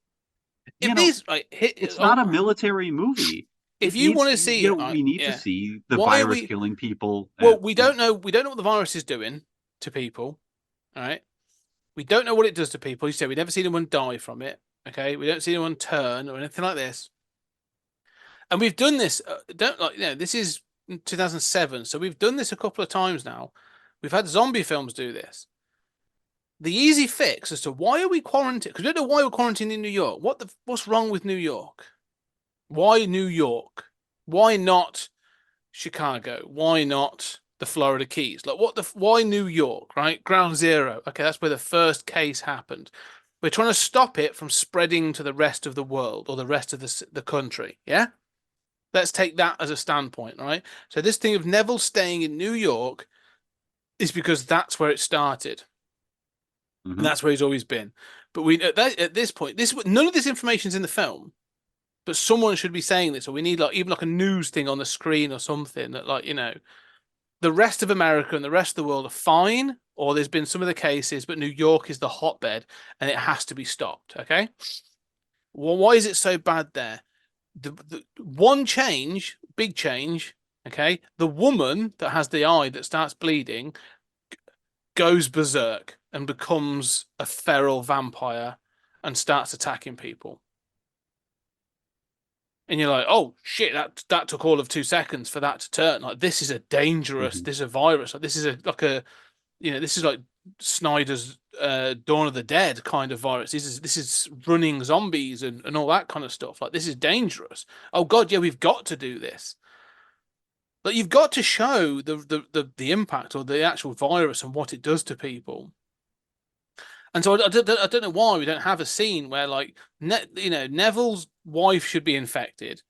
If you know, these like hit, it's not a military movie. if It you needs, want to see, we need to yeah. see the Why are virus we? killing people. Well, And, we don't know. We don't know what the virus is doing to people. All right. We don't know what it does to people. You said we never seen anyone die from it. Okay. We don't see anyone turn or anything like this. And we've done this. Don't like. This is 2007, so we've done this a couple of times now. We've had zombie films do this. The easy fix as to why are we quarantined? Because we don't know why we're quarantined in New York. What's wrong with New York? Why New York? Why not Chicago? Why not the Florida Keys? Like why New York, right? Ground zero. Okay, that's where the first case happened. We're trying to stop it from spreading to the rest of the world or the rest of the country. Yeah? Let's take that as a standpoint, right? So this thing of Neville staying in New York is because that's where it started. And Mhm. that's where he's always been. But at this point, none of this information's in the film, but someone should be saying this, or we need like even like a news thing on the screen or something that the rest of America and the rest of the world are fine, or there's been some of the cases, but New York is the hotbed and it has to be stopped. Okay. Well, why is it so bad there? The one change, big change. Okay, the woman that has the eye that starts bleeding goes berserk and becomes a feral vampire and starts attacking people. And you're like, oh shit, that took all of 2 seconds for that to turn. Like this is a dangerous, Mhm. this is a virus. Like this is this is like Snyder's Dawn of the Dead kind of virus. This is running zombies and all that kind of stuff. Like this is dangerous. Oh God, yeah, we've got to do this. Like you've got to show the impact or the actual virus and what it does to people. And so I don't know why we don't have a scene where like Neville's wife should be infected.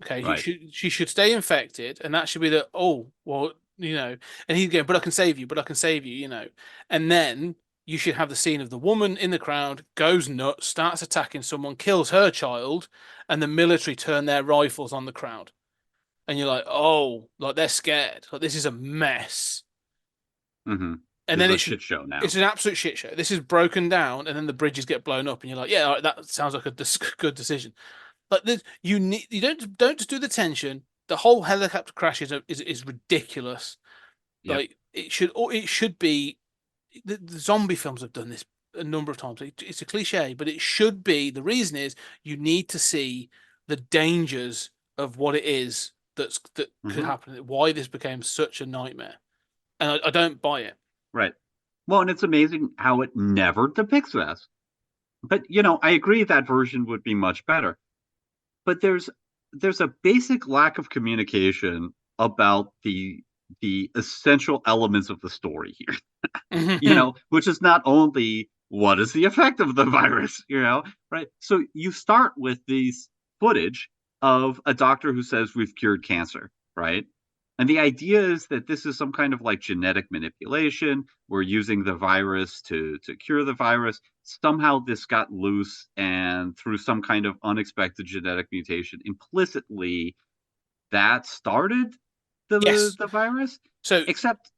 Okay, Right. she should stay infected, and that should be the oh well and he's going, but I can save you, but I can save you, and then you should have the scene of the woman in the crowd goes nuts, starts attacking someone, kills her child, and the military turn their rifles on the crowd, and you're like, oh, like they're scared, like this is a mess. Hmm. And This is then a shit show it's now. an absolute shit show. This is broken down, and then the bridges get blown up, and you're like, yeah, all right, that sounds like a good decision. Like you don't just do the tension. The whole helicopter crash is ridiculous. Yep. Like it should be. The zombie films have done this a number of times. It's a cliche, but it should be. The reason is you need to see the dangers of what it is that could Hmm. happen. Why this became such a nightmare, and I don't buy it. Right. Well, and it's amazing how it never depicts this. But I agree that version would be much better. But there's a basic lack of communication about the essential elements of the story here. Which is not only what is the effect of the virus, right? So you start with these footage of a doctor who says we've cured cancer, right? And the idea is that this is some kind of like genetic manipulation. We're using the virus to cure the virus. Somehow this got loose, and through some kind of unexpected genetic mutation, implicitly that started Yes. the virus. So, Except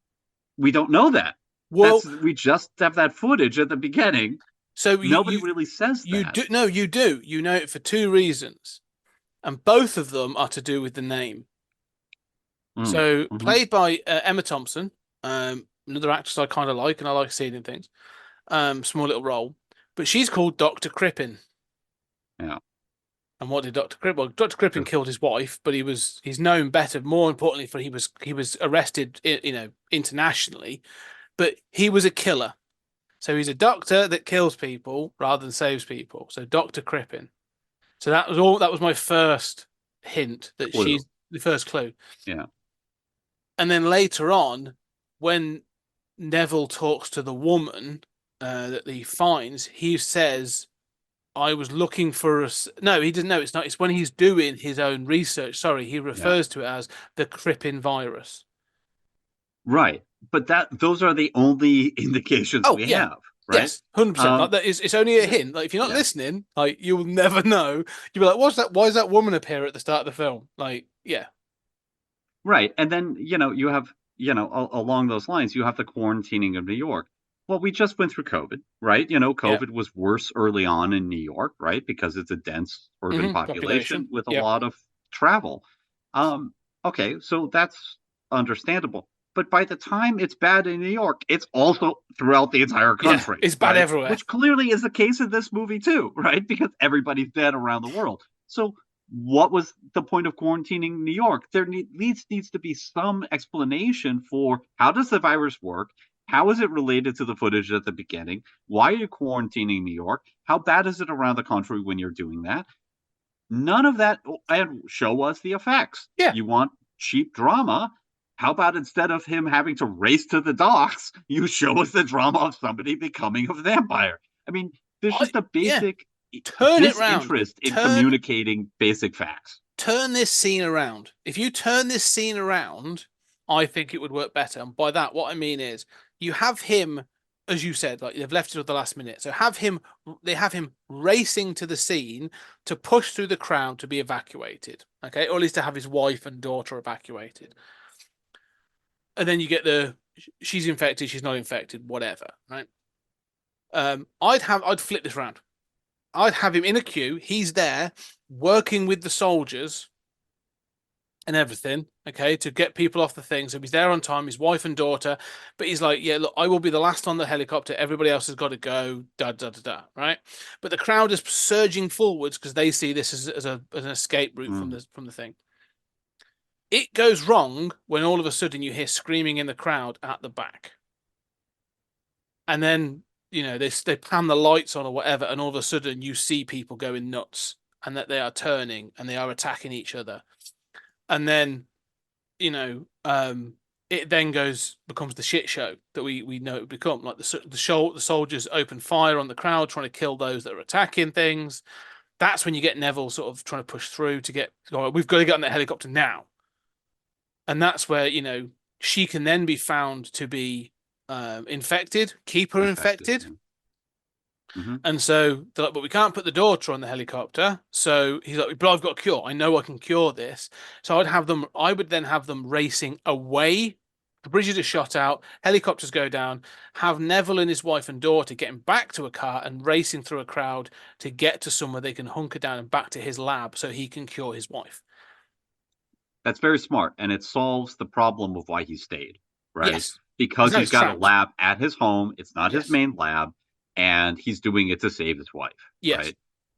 we don't know that. well, We just have that footage at the beginning. so Nobody really says you that. do no, you do. You know it for two reasons, and both of them are to do with the name. Mm, So, mhm. played by Emma Thompson, another actress I kind of like, and I like seeing in things. Small little role, but she's called Dr. Crippin. Yeah. And what did Dr. Crippin? Well, Dr. Crippin killed his wife, but he's known better. More importantly, for he was arrested, internationally, but he was a killer. So he's a doctor that kills people rather than saves people. So Dr. Crippin. So that was all. That was my first hint that Clue. she's the first clue. Yeah. And then later on, when Neville talks to the woman that he finds, he says, I was looking for a. No, he doesn't know. It's not. It's when he's doing his own research. Sorry, he Yeah. refers to it as the Crippin virus. Right. But those are the only indications Oh we yeah, have, right? yes, 100%. Like that is. It's only a hint. Like if you're not Yeah. listening, like you will never know. You'll be like, "What's that? Why does that woman appear at the start of the film?" Like, yeah, Right. And then, you have, along those lines, you have the quarantining of New York. Well, we just went through COVID, right? yeah. COVID was worse early on in New York, right? Because it's a dense urban population Population. with a Yeah. lot of travel. Um, okay, so that's understandable. But by the time it's bad in New York, it's also throughout the entire Yeah, country, it's bad right? everywhere. Which clearly is the case in this movie too, right? Because everybody's dead around the world. So what was the point of quarantining New York? There needs to be some explanation for how does the virus work? How is it related to the footage at the beginning? Why are you quarantining New York? How bad is it around the country when you're doing that? None of that, and show us the effects. Yeah. You want cheap drama? How about instead of him having to race to the docks, you show us the drama of somebody becoming a vampire? I mean, there's just a Yeah. basic Turn it round. disinterest in communicating basic facts. Turn this scene around. If you turn this scene around, I think it would work better. And by that, what I mean is you have him, as you said, like they've left it at the last minute. So they have him racing to the scene to push through the crowd to be evacuated. Okay. Or at least to have his wife and daughter evacuated. And then you get she's infected, she's not infected, whatever. Right. I'd flip this around. I'd have him in a queue. He's there working with the soldiers and everything, okay, to get people off the thing. So he's there on time, his wife and daughter. But he's like, yeah, look, I will be the last on the helicopter. Everybody else has got to go, right? But the crowd is surging forwards because they see this as an escape route from the thing. It goes wrong when all of a sudden you hear screaming in the crowd at the back. And then they pan the lights on or whatever, and all of a sudden you see people going nuts and that they are turning and they are attacking each other. And then, it then becomes the shit show that we know it would become. Like the soldiers open fire on the crowd trying to kill those that are attacking things. That's when you get Neville sort of trying to push through we've got to get on that helicopter now. And that's where, she can then be found to be infected, keep her infected. Mm-hmm. And so they're like, but we can't put the daughter on the helicopter. So he's like, but I've got a cure. I know I can cure this. So I would then have them racing away. The bridges are shot out, helicopters go down, have Neville and his wife and daughter getting back to a car and racing through a crowd to get to somewhere they can hunker down and back to his lab so he can cure his wife. That's very smart, and it solves the problem of why he stayed, right? Yes. Because he's got trapped. a lab at his home. It's not Yes. his main lab, and he's doing it to save his wife, Yes.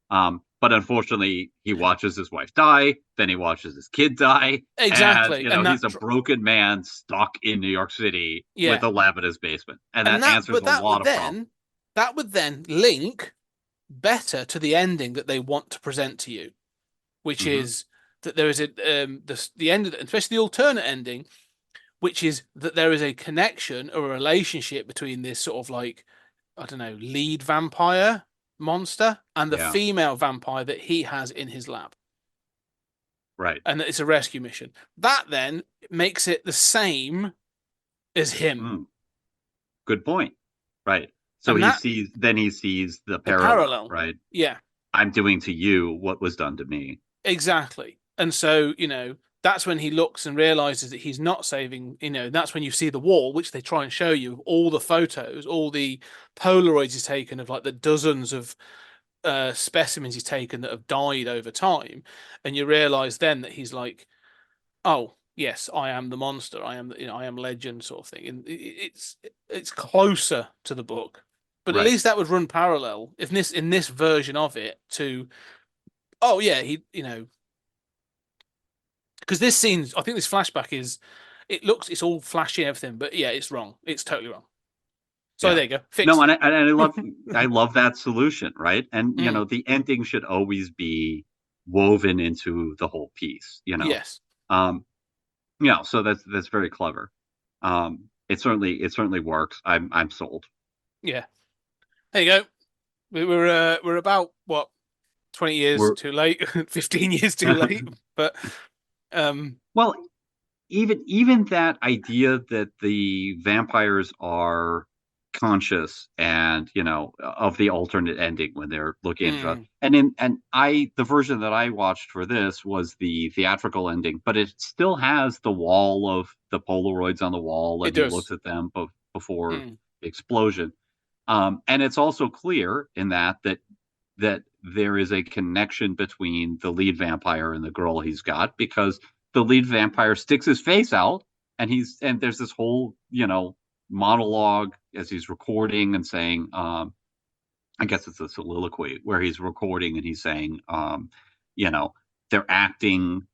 right? But unfortunately, he watches his wife die. Then he watches his kid die. Exactly. And he's a broken man stuck in New York City with a lab in his basement, and that answers a lot of problems. That would then link better to the ending that they want to present to you, which is that there is the end of it, especially the alternate ending, which is that there is a connection or a relationship between this sort of like, I don't know, lead vampire monster and the female vampire that he has in his lab. Right. and that it's a rescue mission. That then makes it the same as him. Mm. Good point. Right. So And he that sees the the parallel, parallel. right? Yeah, I'm doing to you what was done to me. exactly. And so, that's when he looks and realizes that he's not saving, that's when you see the wall, which they try and show you, of all the photos, all the Polaroids he's taken of like the dozens of specimens he's taken that have died over time. And you realize then that he's like, oh, yes, I am the monster. I am, I am legend, sort of thing. And it's closer to the book, but at Right. least that would run parallel if in this version of it to, oh yeah, because this scene, I think this flashback it's all flashy and everything, but yeah, it's wrong. It's totally wrong. So Yeah. there you go, No, fixed. and I love that solution, right? And Mm, the ending should always be woven into the whole piece, yes, Um, so that's very clever. It certainly works. I'm sold. yeah. There you go. We're about what 20 years We're too late, 15 years too late, but well, even that idea that the vampires are conscious and of the alternate ending when they're looking at drugs. mm, And the version that I watched for this was the theatrical ending, but it still has the wall of the Polaroids on the wall, it and he does. looks at them before Mm, the explosion. And it's also clear in that there is a connection between the lead vampire and the girl he's got, because the lead vampire sticks his face out, and there's this whole monologue as he's recording and saying, I guess it's a soliloquy where he's recording and he's saying, you know they're acting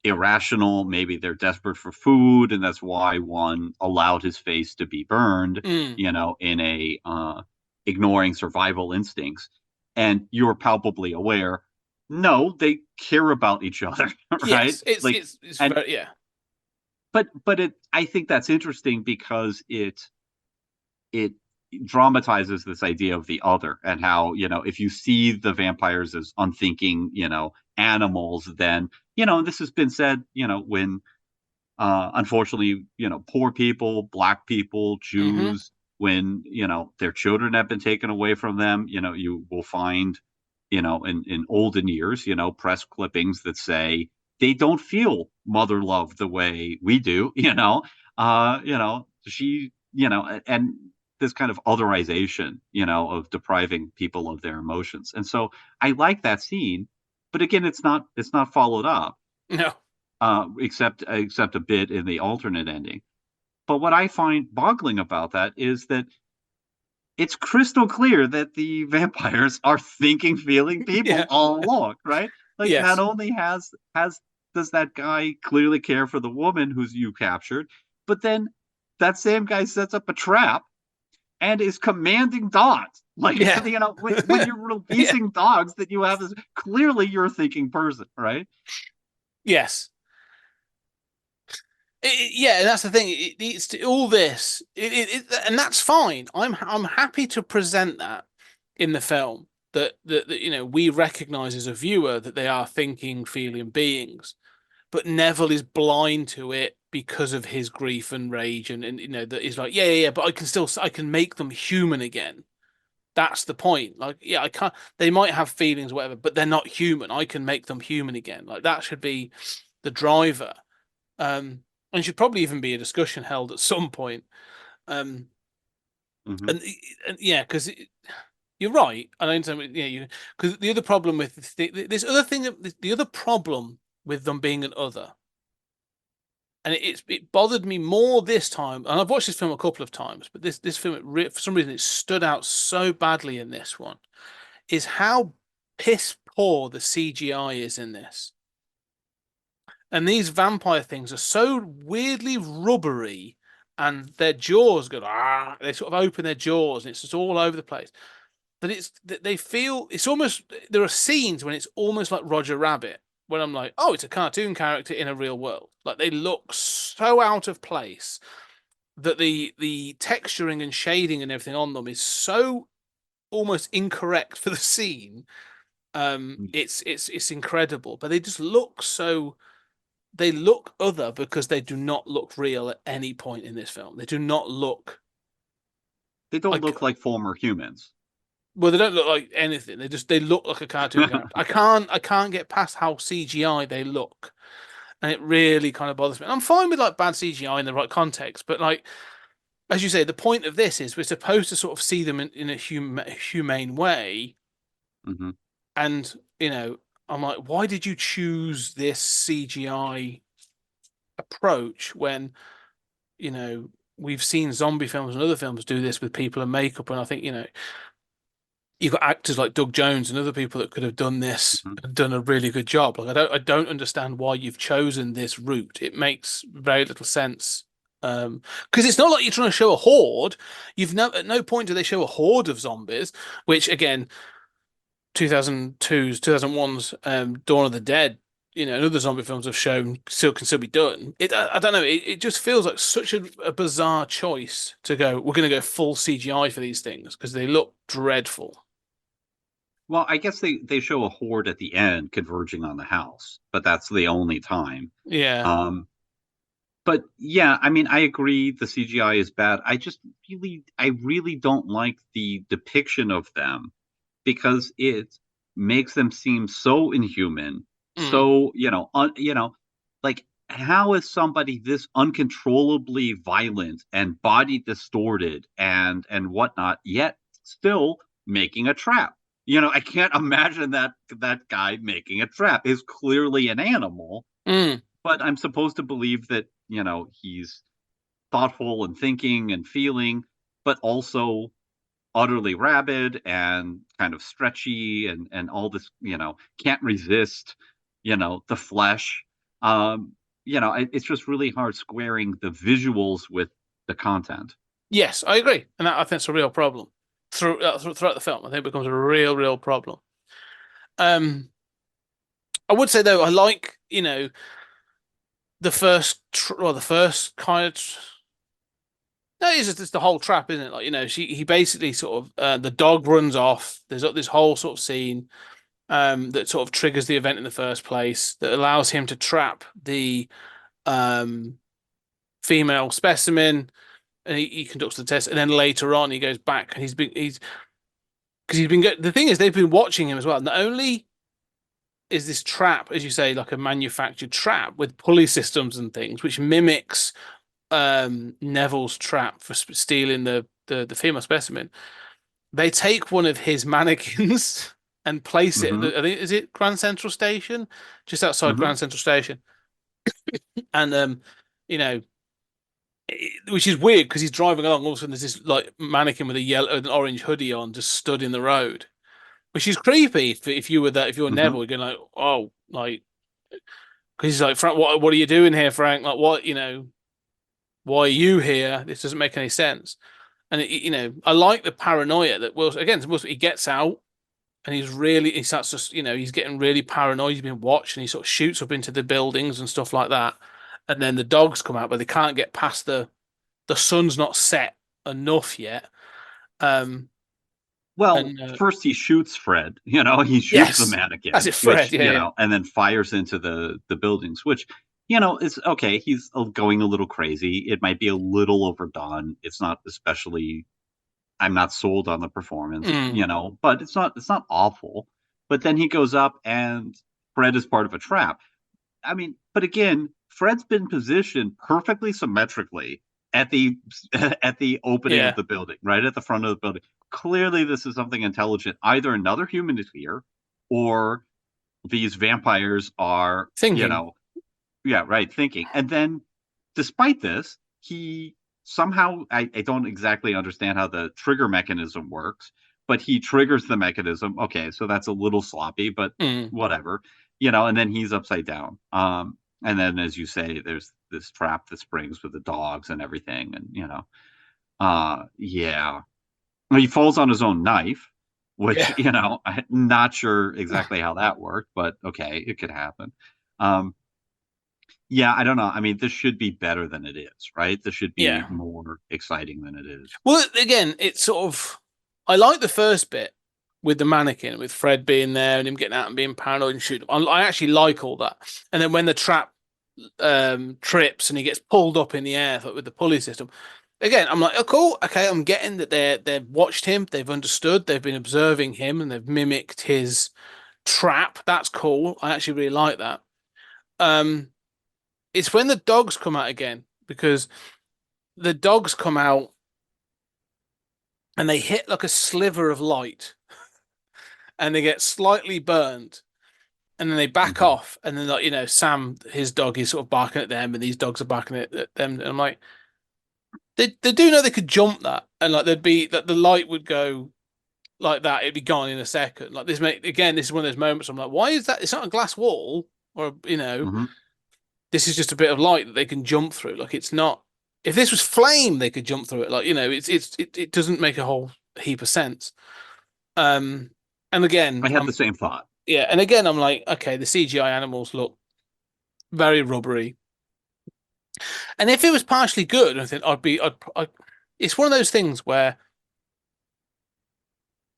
irrational, maybe they're desperate for food, and that's why one allowed his face to be burned, mm. in a ignoring survival instincts. And you're palpably aware, no, they care about each other, right? Yes, it's Like, it's it's and very, yeah. but I think that's interesting because it dramatizes this idea of the other, and how, if you see the vampires as unthinking, animals, then, this has been said, when unfortunately, poor people, black people, Hmm. Jews, when, their children have been taken away from them, you will find, in olden years, press clippings that say they don't feel mother love the way we do, and this kind of otherization, of depriving people of their emotions. And so I like that scene, but again, it's not followed up, No. except a bit in the alternate ending. But what I find boggling about that is that it's crystal clear that the vampires are thinking, feeling people Yeah. all along, right? Like, not Yes. only has does that guy clearly care for the woman who's you captured, but then that same guy sets up a trap and is commanding dogs. Like, Yeah. when you're Yeah. releasing dogs, that you have this, clearly you're a thinking person, right? Yes. Yeah, and that's the thing. It's all this, and that's fine. I'm happy to present that in the film, that we recognize as a viewer that they are thinking, feeling beings, but Neville is blind to it because of his grief and rage, and that he's like, yeah, but I can make them human again. That's the point. Like, yeah, I can't. They might have feelings, or whatever, but they're not human. I can make them human again. Like, that should be the driver. And should probably even be a discussion held at some point. Um, Mm-hmm. and yeah, because you're right. I don't, yeah, because the other problem with this other thing, the other problem with them being an other, and it bothered me more this time. And I've watched this film a couple of times, but this film, for some reason, it stood out so badly in this one. Is how piss poor the CGI is in this. And these vampire things are so weirdly rubbery, and their jaws go, ah, they sort of open their jaws, and it's just all over the place. But they feel, it's almost, there are scenes when it's almost like Roger Rabbit, when I'm like, oh, it's a cartoon character in a real world. Like, they look so out of place that the texturing and shading and everything on them is so almost incorrect for the scene. It's incredible, but they just look so. They look other because they do not look real at any point in this film. They do not look. They don't Like, look like former humans. well, they don't look like anything. They look like a cartoon character. I can't get past how CGI they look, and it really kind of bothers me. And I'm fine with like bad CGI in the right context, but like as you say, the point of this is we're supposed to sort of see them in a humane way, Mm-hmm. and I'm like, why did you choose this CGI approach when we've seen zombie films and other films do this with people and makeup, and I think you've got actors like Doug Jones and other people that could have done this Mm-hmm. and done a really good job. Like I don't understand why you've chosen this route. It makes very little sense. Because it's not like you're trying to show a horde. At no point do they show a horde of zombies, which again, 2002's, 2001's Dawn of the Dead, and other zombie films have shown can still be done. I don't know. It just feels like such a bizarre choice to go. We're going to go full CGI for these things because they look dreadful. Well, I guess they show a horde at the end converging on the house, but that's the only time. Yeah. But yeah, I mean, I agree the CGI is bad. I really don't like the depiction of them because it makes them seem so inhuman, so like how is somebody this uncontrollably violent and body distorted and whatnot, yet still making a trap? I can't imagine that guy making a trap is clearly an animal, but I'm supposed to believe that he's thoughtful and thinking and feeling, but also utterly rabid and kind of stretchy and all this, can't resist, the flesh. It's just really hard squaring the visuals with the content. Yes, I agree, and I think it's a real problem throughout the film. I think it becomes a real problem. I would say though, I like the first kind of. No, it's just the whole trap, isn't it? Like he basically sort of the dog runs off. There's this whole sort of scene that sort of triggers the event in the first place that allows him to trap the female specimen, and he conducts the test, and then later on he goes back and the thing is they've been watching him as well. Not only is this trap, as you say, like a manufactured trap with pulley systems and things, which mimics Neville's trap for stealing the female specimen. They take one of his mannequins and place it. Mm-hmm. I think is it Grand Central Station, just outside Mm-hmm. Grand Central Station, and which is weird because he's driving along. All of a sudden, there's this like mannequin with an orange hoodie on, just stood in the road, which is creepy. If you were Mm-hmm. Neville, you're going like, oh, like, because he's like, Frank, what are you doing here, Frank? Like, what, why are you here? This doesn't make any sense. And I like the paranoia that he gets out and he starts to, he's getting really paranoid. He's been watched and he sort of shoots up into the buildings and stuff like that. And then the dogs come out, but they can't get past the sun's not set enough yet. First he shoots Fred. He shoots Yes, the mannequin, that's it, Fred. which, and then fires into the buildings, which is okay. He's going a little crazy. It might be a little overdone. It's not especially. I'm not sold on the performance, but it's not awful. But then he goes up and Fred is part of a trap. I mean, but again, Fred's been positioned perfectly symmetrically at the opening of the building, right at the front of the building. Clearly, this is something intelligent. Either another human is here, or these vampires are thinking. Thinking. And then, despite this, he somehow I don't exactly understand how the trigger mechanism works, but he triggers the mechanism. Okay, so that's a little sloppy, but whatever. And then he's upside down. And then, as you say, there's this trap that springs with the dogs and everything, and he falls on his own knife, which I'm not sure exactly how that worked, but okay, it could happen. I don't know. I mean, this should be better than it is, right? This should be more exciting than it is. Well, again, it's sort of. I like the first bit with the mannequin, with Fred being there and him getting out and being paranoid and shooting. I actually like all that. And then when the trap trips and he gets pulled up in the air with the pulley system, again, I'm like, oh, cool. Okay, I'm getting that they've watched him, they've understood, they've been observing him, and they've mimicked his trap. That's cool. I actually really like that. It's when the dogs come out again, because the dogs come out and they hit like a sliver of light and they get slightly burned and then they back off and then, like, Sam, his dog, is sort of barking at them and these dogs are barking at them. And I'm like, they do know they could jump that, and like there'd be that the light would go like that, it'd be gone in a second. Like this is one of those moments I'm like, why is that? It's not a glass wall, or this is just a bit of light that they can jump through. Like, it's not, if this was flame, they could jump through it. Like, it doesn't make a whole heap of sense. And again, I had the same thought. Yeah, and again, I'm like, okay, the CGI animals look very rubbery. And if it was partially good, I think it's one of those things where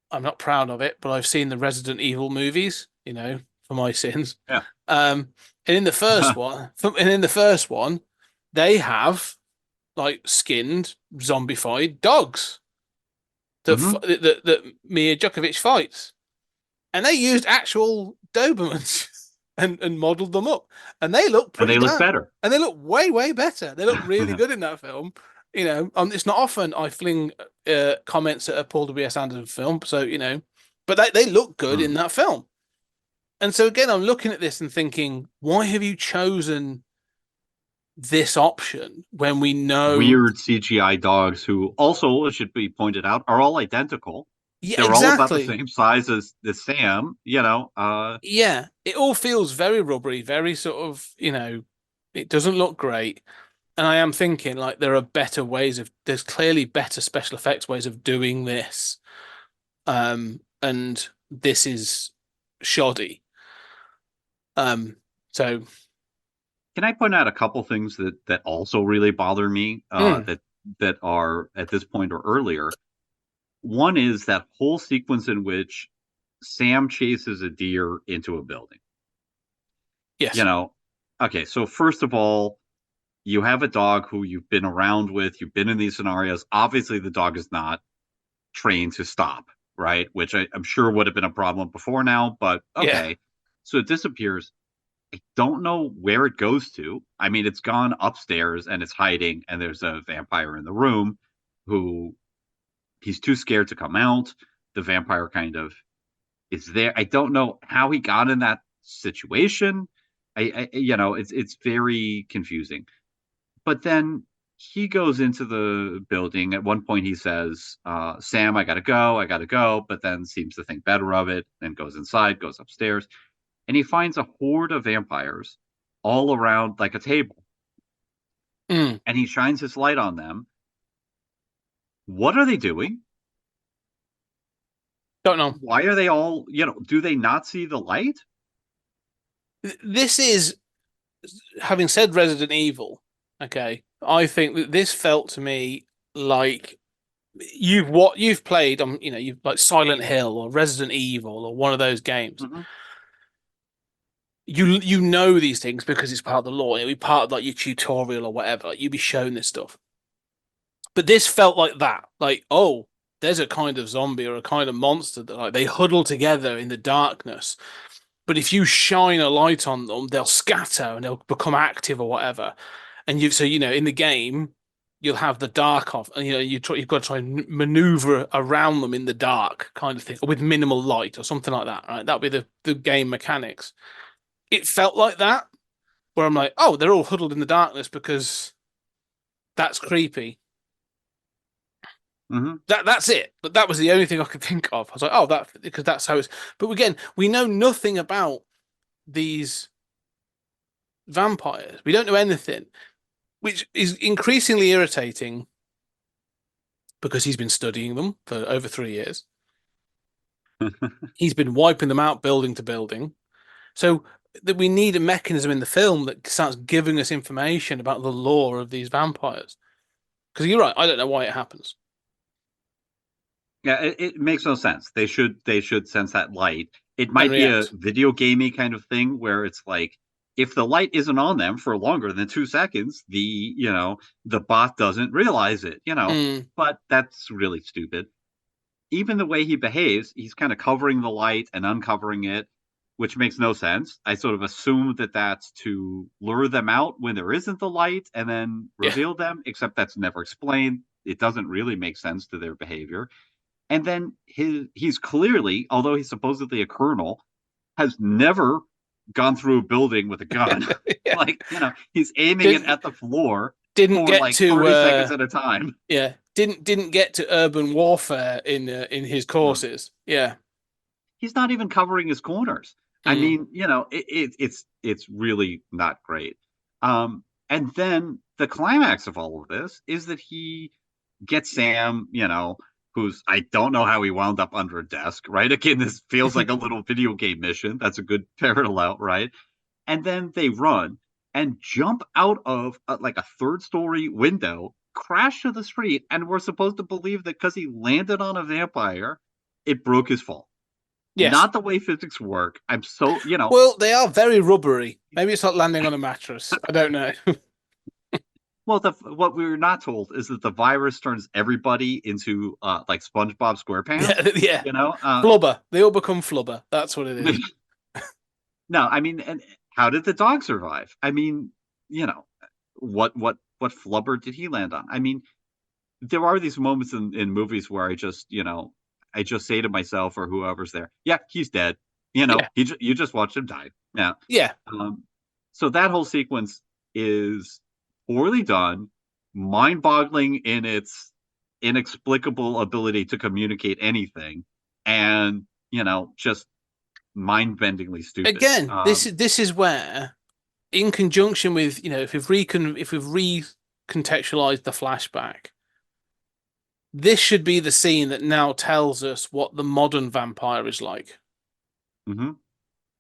I'm not proud of it, but I've seen the Resident Evil movies, for my sins. Yeah. And in the first one, they have like skinned, zombified dogs that Mia Djokovic fights, and they used actual Dobermans and modeled them up, and they look pretty. And they look better, and they look way better. They look really good in that film. It's not often I fling comments at a Paul W.S. Anderson film, so but they look good in that film. And so again, I'm looking at this and thinking, why have you chosen this option when we know weird CGI dogs who also, it should be pointed out, are all identical? Yeah, they're exactly. all about the same size as Sam. Yeah, it all feels very rubbery, very sort of, it doesn't look great. And I am thinking, like, there are better ways there's clearly better special effects ways of doing this. And this is shoddy. So can I point out a couple things that also really bother me, that are at this point or earlier? One is that whole sequence in which Sam chases a deer into a building. Yes. Okay, so first of all, you have a dog who you've been around with, you've been in these scenarios. Obviously, the dog is not trained to stop, right? Which I'm sure would have been a problem before now, but okay. Yeah. So it disappears. I don't know where it goes to. I mean, it's gone upstairs and it's hiding, and there's a vampire in the room who he's too scared to come out. The vampire kind of is there. I don't know how he got in that situation. It's very confusing. But then he goes into the building. At one point he says, Sam, I gotta go, but then seems to think better of it and goes inside, goes upstairs, and he finds a horde of vampires all around like a table. And he shines his light on them. What are they doing? Don't know. Why are they all, do they not see the light? This is, having said Resident Evil, okay, I think that this felt to me like you've played on, you've like Silent Hill or Resident Evil or one of those games. Mm-hmm. You know these things because it's part of the lore. It'll be part of like your tutorial or whatever. Like, you'll be shown this stuff. But this felt like that. Like, oh, there's a kind of zombie or a kind of monster that like they huddle together in the darkness. But if you shine a light on them, they'll scatter and they'll become active or whatever. And in the game, you'll have the dark off, and you've got to try and maneuver around them in the dark, kind of thing, or with minimal light or something like that. Right? That'll be the game mechanics. It felt like that, where I'm like, oh, they're all huddled in the darkness because that's creepy. Mm-hmm. That's it. But that was the only thing I could think of. I was like, oh, because that's how it's. But again, we know nothing about these vampires. We don't know anything, which is increasingly irritating because he's been studying them for over 3 years. He's been wiping them out building to building. So that we need a mechanism in the film that starts giving us information about the lore of these vampires. Because you're right, I don't know why it happens. Yeah, it makes no sense. They should sense that light. It and might be a react. video gamey kind of thing where it's like if the light isn't on them for longer than 2 seconds, the bot doesn't realize it, Mm, but that's really stupid. Even the way he behaves, he's kind of covering the light and uncovering it, which makes no sense. I sort of assume that that's to lure them out when there isn't the light and then yeah, reveal them, except that's never explained. It doesn't really make sense to their behavior. And then he's clearly, although he's supposedly a colonel, has never gone through a building with a gun. yeah. Like, he's aiming it Didn't at the floor didn't for get like to 30 seconds at a time. yeah, didn't get to urban warfare in his No. courses. Yeah. He's not even covering his corners. I Mm. mean, it's really not great. And then the climax of all of this is that he gets Sam, who's I don't know how he wound up under a desk, right? Again, this feels like a little video game mission. That's a good parallel, right? And then they run and jump out of like a third-story window, crash to the street, and we're supposed to believe that because he landed on a vampire, it broke his fall. Yes. Not the way physics work. I'm so, Well, they are very rubbery. Maybe it's like landing on a mattress. I don't know. well, what we were not told is that the virus turns everybody into like SpongeBob SquarePants. Yeah, yeah. You know, Flubber. They all become flubber. That's what it is. no, I mean, and how did the dog survive? I mean, you know, what flubber did he land on? I mean, there are these moments in movies where I just say to myself or whoever's there, yeah, he's dead. Yeah. You just watched him die. Yeah. Yeah. So that whole sequence is poorly done, mind-boggling in its inexplicable ability to communicate anything, and just mind-bendingly stupid. Again, this is where, in conjunction with if we've recontextualized the flashback, this should be the scene that now tells us what the modern vampire is like. Mm-hmm.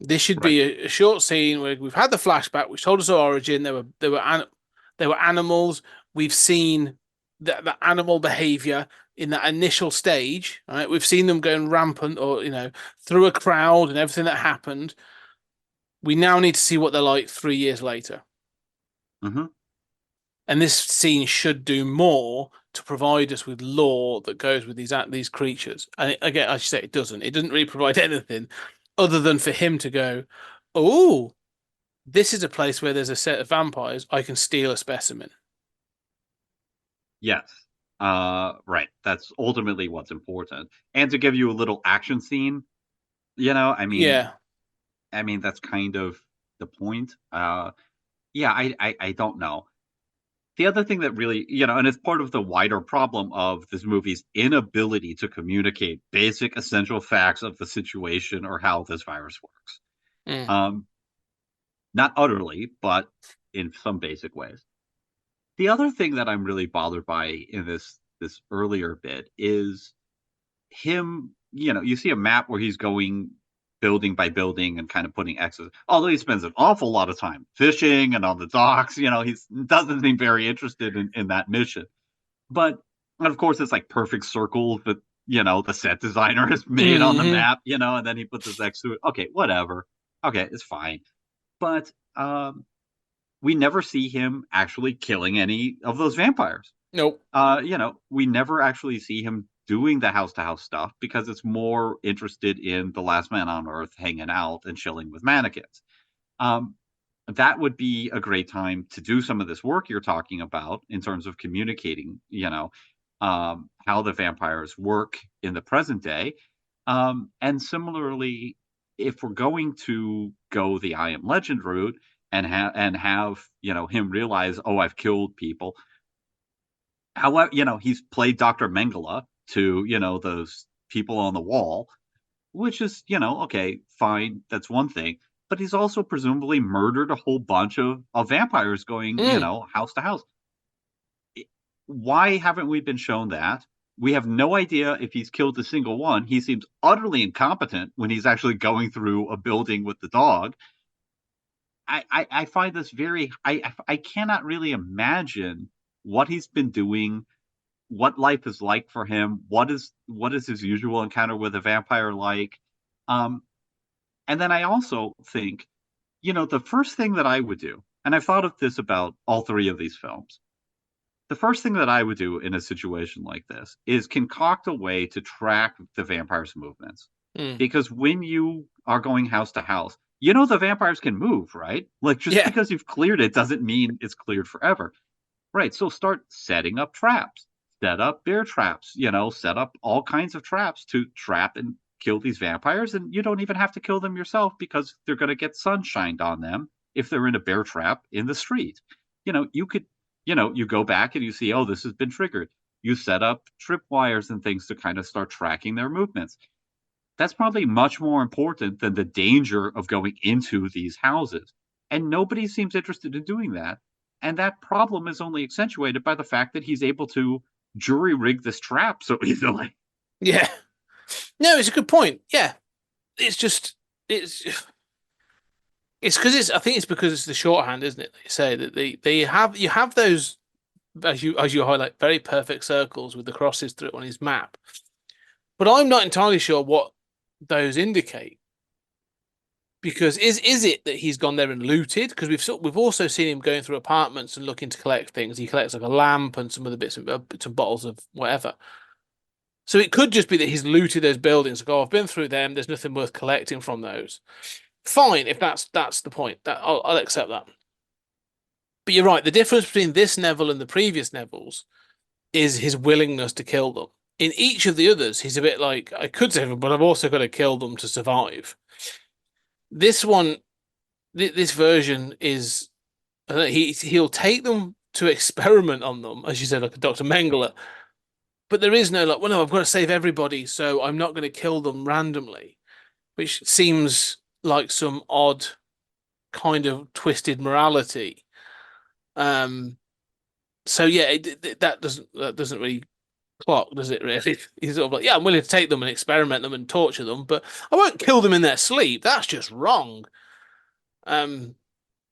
This should Right. be a short scene where we've had the flashback, which told us our origin. They were animals. We've seen the animal behavior in that initial stage. Right, we've seen them going rampant, or through a crowd and everything that happened. We now need to see what they're like 3 years later. Mm-hmm. And this scene should do more to provide us with lore that goes with these creatures. And again, I should say it doesn't. It doesn't really provide anything other than for him to go, oh, this is a place where there's a set of vampires. I can steal a specimen. Yes. Right. That's ultimately what's important. And to give you a little action scene, Yeah. I mean that's kind of the point. Yeah, I don't know. The other thing that really, and it's part of the wider problem of this movie's inability to communicate basic essential facts of the situation or how this virus works. Mm. Not utterly, but in some basic ways. The other thing that I'm really bothered by in this earlier bit is him, you see a map where he's going building by building and kind of putting X's. Although he spends an awful lot of time fishing and on the docks, he doesn't seem very interested in that mission. But of course, it's like perfect circles that the set designer has made on the map, and then he puts his X to it. Okay, whatever. Okay, it's fine. But we never see him actually killing any of those vampires. Nope. We never actually see him doing the house-to-house stuff because it's more interested in the last man on Earth hanging out and chilling with mannequins. That would be a great time to do some of this work you're talking about in terms of communicating, how the vampires work in the present day. And similarly, if we're going to go the I Am Legend route and have him realize, oh, I've killed people. However, he's played Dr. Mengele to, those people on the wall, which is, okay, fine. That's one thing. But he's also presumably murdered a whole bunch of vampires going, house to house. Why haven't we been shown that? We have no idea if he's killed a single one. He seems utterly incompetent when he's actually going through a building with the dog. I find this I cannot really imagine what he's been doing what life is like for him. What is his usual encounter with a vampire like? And then I also think, the first thing that I would do, and I've thought of this about all three of these films, the first thing that I would do in a situation like this is concoct a way to track the vampire's movements. Mm. Because when you are going house to house, the vampires can move, right? Like, just because you've cleared it doesn't mean it's cleared forever. Right. So start setting up traps, set up bear traps, set up all kinds of traps to trap and kill these vampires. And you don't even have to kill them yourself because they're going to get sun shined on them if they're in a bear trap in the street. You could, you go back and you see, oh, this has been triggered. You set up tripwires and things to kind of start tracking their movements. That's probably much more important than the danger of going into these houses. And nobody seems interested in doing that. And that problem is only accentuated by the fact that he's able to jury rig this trap so easily. Yeah. No, it's a good point. Yeah. It's because I think it's because it's the shorthand, isn't it? They say that you have those, as you highlight, very perfect circles with the crosses through it on his map. But I'm not entirely sure what those indicate. Because is it that he's gone there and looted? Because we've also seen him going through apartments and looking to collect things. He collects like a lamp and some other bits and bottles of whatever. So it could just be that he's looted those buildings. Like, oh, I've been through them. There's nothing worth collecting from those. Fine, if that's the point. I'll accept that. But you're right. The difference between this Neville and the previous Nevilles is his willingness to kill them. In each of the others, he's a bit like, I could save them, but I've also got to kill them to survive. This one, this version is, he'll take them to experiment on them, as you said, like a Dr. Mengele. But there is no like, well, no, I've got to save everybody, so I'm not going to kill them randomly, which seems like some odd kind of twisted morality. So yeah, that doesn't really clock, does it? Really, he's sort of like, yeah, I'm willing to take them and experiment them and torture them, but I won't kill them in their sleep. That's just wrong.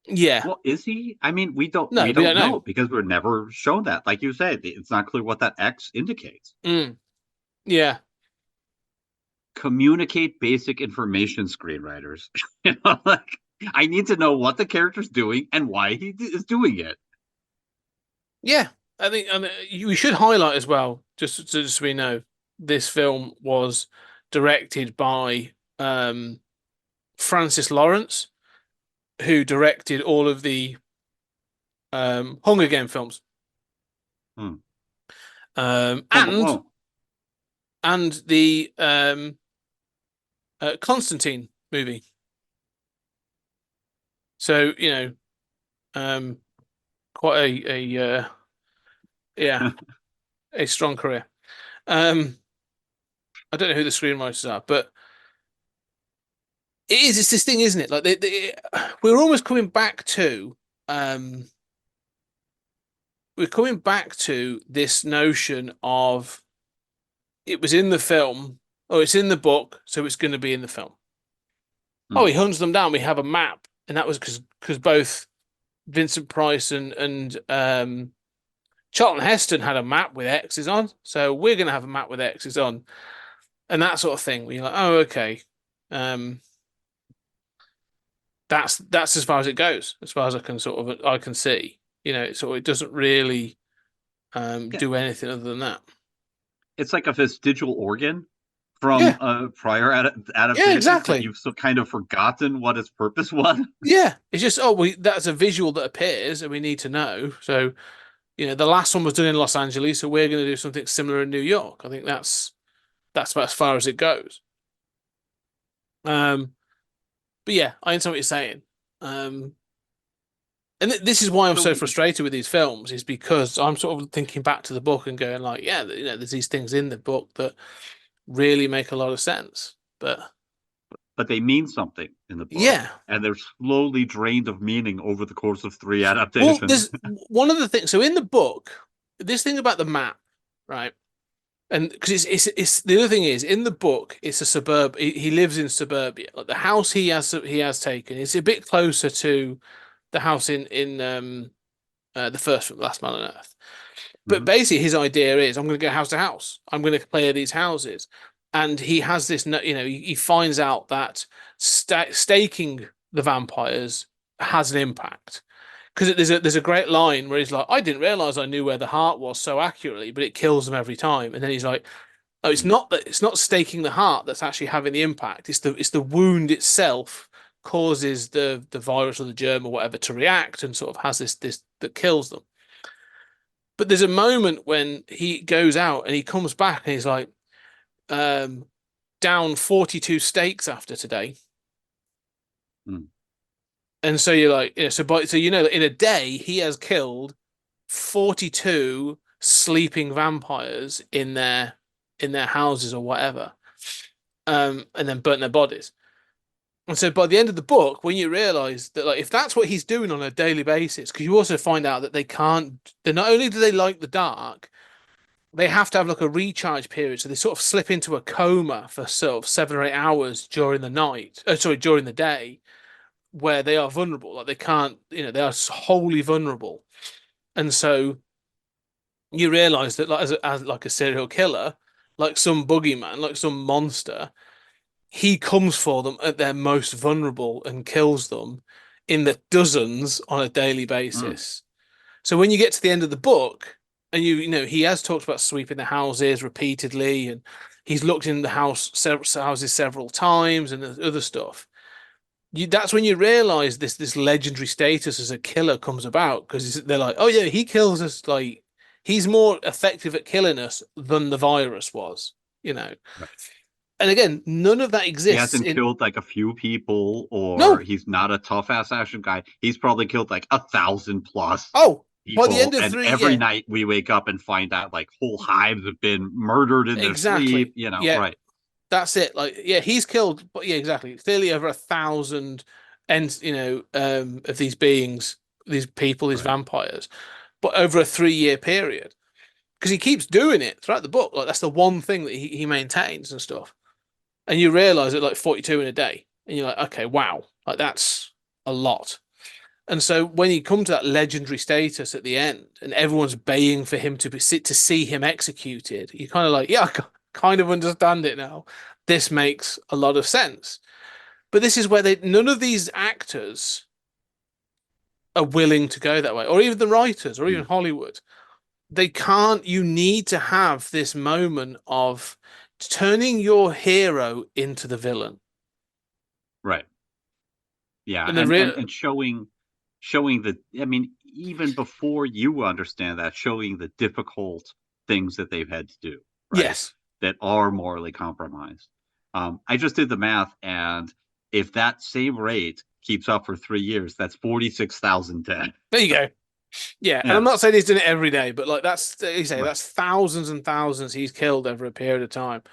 Yeah. Well, is he? I mean, we don't No, we don't know. because we're never shown that. Like you said, it's not clear what that X indicates. Yeah. Communicate basic information, screenwriters. Like, I need to know what the character's doing and why he is doing it. Yeah, I think we should highlight as well, just so we know, this film was directed by Francis Lawrence, who directed all of the Hunger Game films. And the Constantine movie. So, quite a strong career. I don't know who the screenwriters are, but it's this thing, isn't it? Like we're almost coming back to this notion of it was in the film, or it's in the book, so it's going to be in the film. Oh, he hunts them down. We have a map, and that was because both Vincent Price and Charlton Heston had a map with X's on, so we're going to have a map with X's on, and that sort of thing. Where you're like, oh, okay, that's as far as it goes, as far as I can see. So it doesn't really do anything other than that. It's like a vestigial organ from a prior adaptation. Yeah, exactly. You've kind of forgotten what its purpose was. Yeah, it's just that's a visual that appears, and we need to know. So, the last one was done in Los Angeles, so we're going to do something similar in New York. I think that's about as far as it goes. But yeah, I understand what you're saying. And this is why I'm so frustrated with these films, is because I'm sort of thinking back to the book and going like, yeah, there's these things in the book that really make a lot of sense, but they mean something in the book. Yeah. And they're slowly drained of meaning over the course of 3 adaptations. Well, there's one of the things. So in the book, this thing about the map, right? And because it's the other thing is, in the book, it's a suburb. He lives in suburbia. Like the house he has taken is a bit closer to the house in the first film, Last Man on Earth. But basically, his idea is, I'm going to go house to house. I'm going to clear these houses, and he has this. He finds out that staking the vampires has an impact because there's a great line where he's like, I didn't realize I knew where the heart was so accurately, but it kills them every time. And then he's like, oh, it's not staking the heart that's actually having the impact. It's the wound itself causes the virus or the germ or whatever to react and sort of has this that kills them. But there's a moment when he goes out and he comes back and he's like, down 42 stakes after today. Mm. And so you're like, so that in a day he has killed 42 sleeping vampires in their houses or whatever, and then burnt their bodies. And so by the end of the book, when you realize that, like, if that's what he's doing on a daily basis, because you also find out that they're not only do they like the dark, they have to have like a recharge period. So they sort of slip into a coma for sort of 7 or 8 hours during the night. During the day, where they are vulnerable. Like they can't, they are wholly vulnerable. And so you realize that, like, as like a serial killer, like some boogeyman, like some monster, he comes for them at their most vulnerable and kills them in the dozens on a daily basis. So when you get to the end of the book, and he has talked about sweeping the houses repeatedly, and he's looked in the houses several times, and other stuff. That's when you realize this legendary status as a killer comes about, because they're like, oh yeah, he kills us, like he's more effective at killing us than the virus was, Right. And again, none of that exists. He hasn't killed like a few people, or no. He's not a tough ass action guy. He's probably killed like 1,000 plus. Oh, people, by the end of every night we wake up and find out like whole hives have been murdered in their sleep. Right. That's it. Like, yeah, he's killed, but yeah, exactly. Clearly over 1,000, and of these beings, these people, these vampires, but over a 3-year period, because he keeps doing it throughout the book. Like that's the one thing that he maintains and stuff. And you realize that like 42 in a day, and you're like, okay, wow, like that's a lot. And so when you come to that legendary status at the end, and everyone's baying for him to see him executed, you're kind of like, yeah, I kind of understand it now. This makes a lot of sense. But this is where none of these actors are willing to go that way, or even the writers, or even Hollywood. They can't. You need to have this moment of turning your hero into the villain. Right. Yeah, and showing the, I mean, even before you understand that, showing the difficult things that they've had to do, right? Yes, that are morally compromised. I just did the math, and if that same rate keeps up for 3 years, that's 46,000 dead. There you go. Yeah, and I'm not saying he's doing it every day, but like that's thousands and thousands he's killed over a period of time.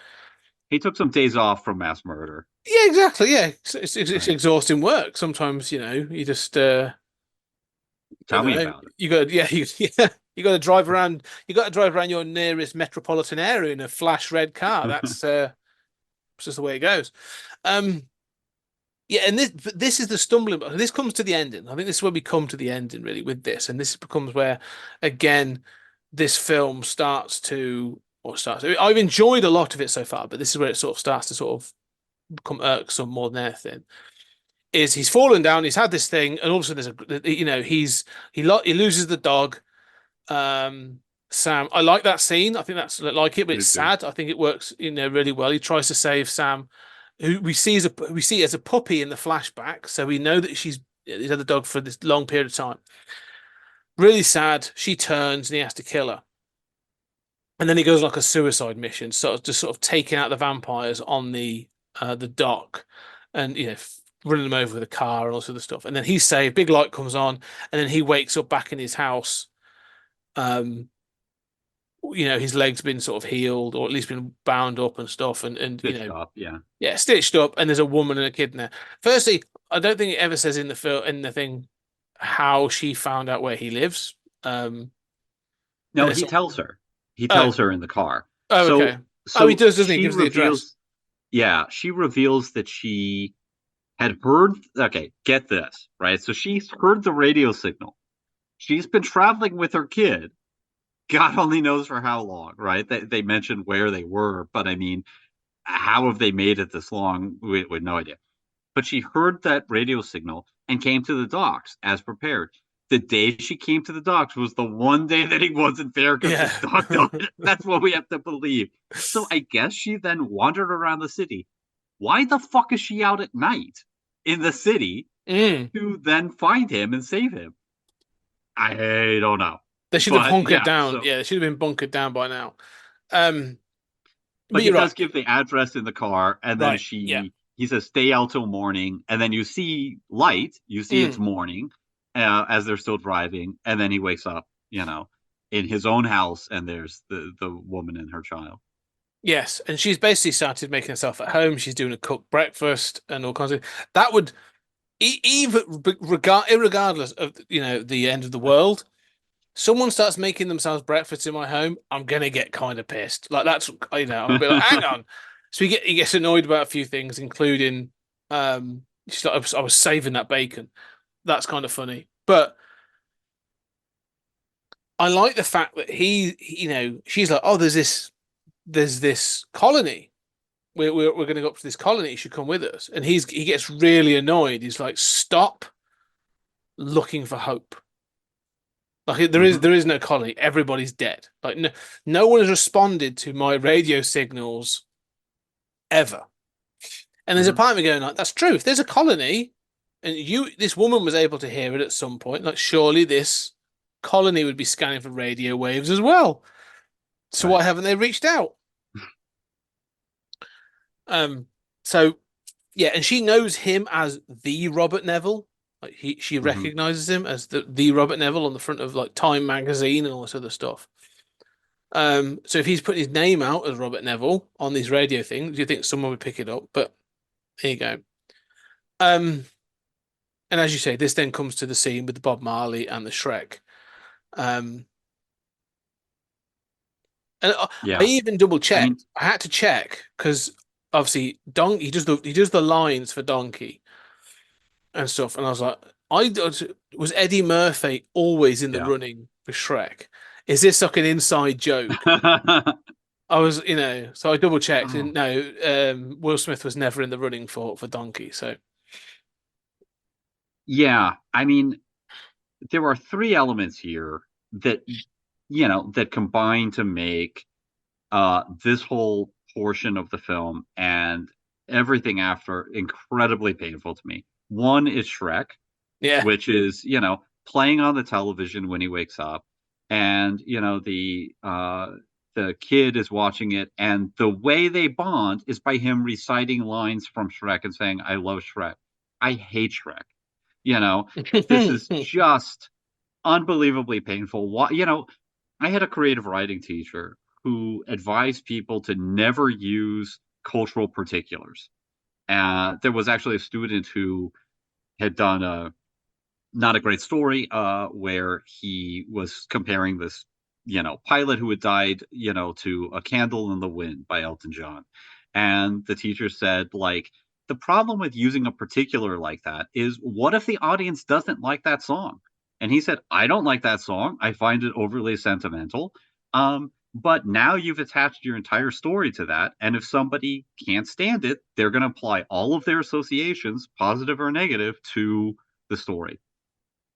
He took some days off from mass murder. Yeah, exactly. Yeah, it's exhausting work. Sometimes you just tell me about it. You got you got to drive around. You got to drive around your nearest metropolitan area in a flash red car. That's just the way it goes. Yeah, and this is the stumbling block. This comes to the ending. I think this is where we come to the ending, really, with this. And this becomes where, again, this film I've enjoyed a lot of it so far, but this is where it sort of starts to sort of become irksome more than anything. Is he's fallen down, he's had this thing, and all of a sudden he loses the dog. Sam, I like that scene. I think that's like it, but it's sad. I think it works, really well. He tries to save Sam, who we see as a puppy in the flashback, so we know that he's had the dog for this long period of time. Really sad. She turns and he has to kill her, and then he goes like a suicide mission, sort of taking out the vampires on the dock, and running them over with a car and all sort of stuff. And then he's saved. Big light comes on, and then he wakes up back in his house. His leg's been sort of healed, or at least been bound up and stuff, and stitched up, stitched up, and there's a woman and a kid in there. Firstly, I don't think it ever says in the thing how she found out where he lives. No, he tells her. He tells her in the car. Oh, okay. So he does, doesn't he? He gives the address. Yeah, she reveals that she had heard. Okay, get this, right? So she's heard the radio signal. She's been traveling with her kid, God only knows for how long, right? They mentioned where they were, but I mean, how have they made it this long? We had no idea. But she heard that radio signal and came to the docks as prepared. The day she came to the docks was the one day that he wasn't there because Yeah. his dog died. That's what we have to believe. So I guess she then wandered around the city. Why the fuck is she out at night in the city Mm. to then find him and save him? I don't know. They should have But hunkered yeah, down. so Yeah, they should have been bunkered down by now. But but he you're right. does give the address in the car, and then Right. Yeah. he says stay out till morning, and then you see light, you see it's morning as they're still driving, and then he wakes up, in his own house, and there's the woman and her child. Yes, and she's basically started making herself at home. She's doing a cooked breakfast and all kinds of that would even regardless of the end of the world. Someone starts making themselves breakfast in my home, I'm gonna get kind of pissed. Like that's I'm gonna be like, hang on. So he gets annoyed about a few things, including she's like, I was saving that bacon. That's kind of funny, but I like the fact that she's like, oh, there's this colony. We're going to go up to this colony. You should come with us. And he gets really annoyed. He's like, stop looking for hope. Like there is no colony. Everybody's dead. Like no one has responded to my radio signals ever. And there's a part of me going like, that's true. If there's a colony, and this woman was able to hear it at some point, like surely this colony would be scanning for radio waves as well. So Right. why haven't they reached out? So yeah, and she knows him as the Robert Neville. Like she recognizes him as the Robert Neville on the front of like Time magazine and all this other stuff. So if he's putting his name out as Robert Neville on these radio things, you think someone would pick it up, but there you go. And as you say, this then comes to the scene with the Bob Marley and the Shrek. And Yeah. I even double checked. I mean, I had to check because obviously Donkey he does the lines for Donkey and stuff, and I was like, was Eddie Murphy always in the yeah. running for Shrek? Is this like an inside joke? I was, so I double checked, and no, Will Smith was never in the running for Donkey. So Yeah, I mean, there are three elements here that that combine to make this whole portion of the film and everything after incredibly painful to me. One is Shrek, yeah, which is playing on the television when he wakes up, and the kid is watching it, and the way they bond is by him reciting lines from Shrek and saying, "I love Shrek. I hate Shrek." This is just unbelievably painful. I had a creative writing teacher who advised people to never use cultural particulars. There was actually a student who had done not a great story where he was comparing this pilot who had died to A Candle in the Wind by Elton John, and the teacher said, like, the problem with using a particular like that is, what if the audience doesn't like that song? And he said, I don't like that song. I find it overly sentimental. But now you've attached your entire story to that. And if somebody can't stand it, they're going to apply all of their associations, positive or negative, to the story.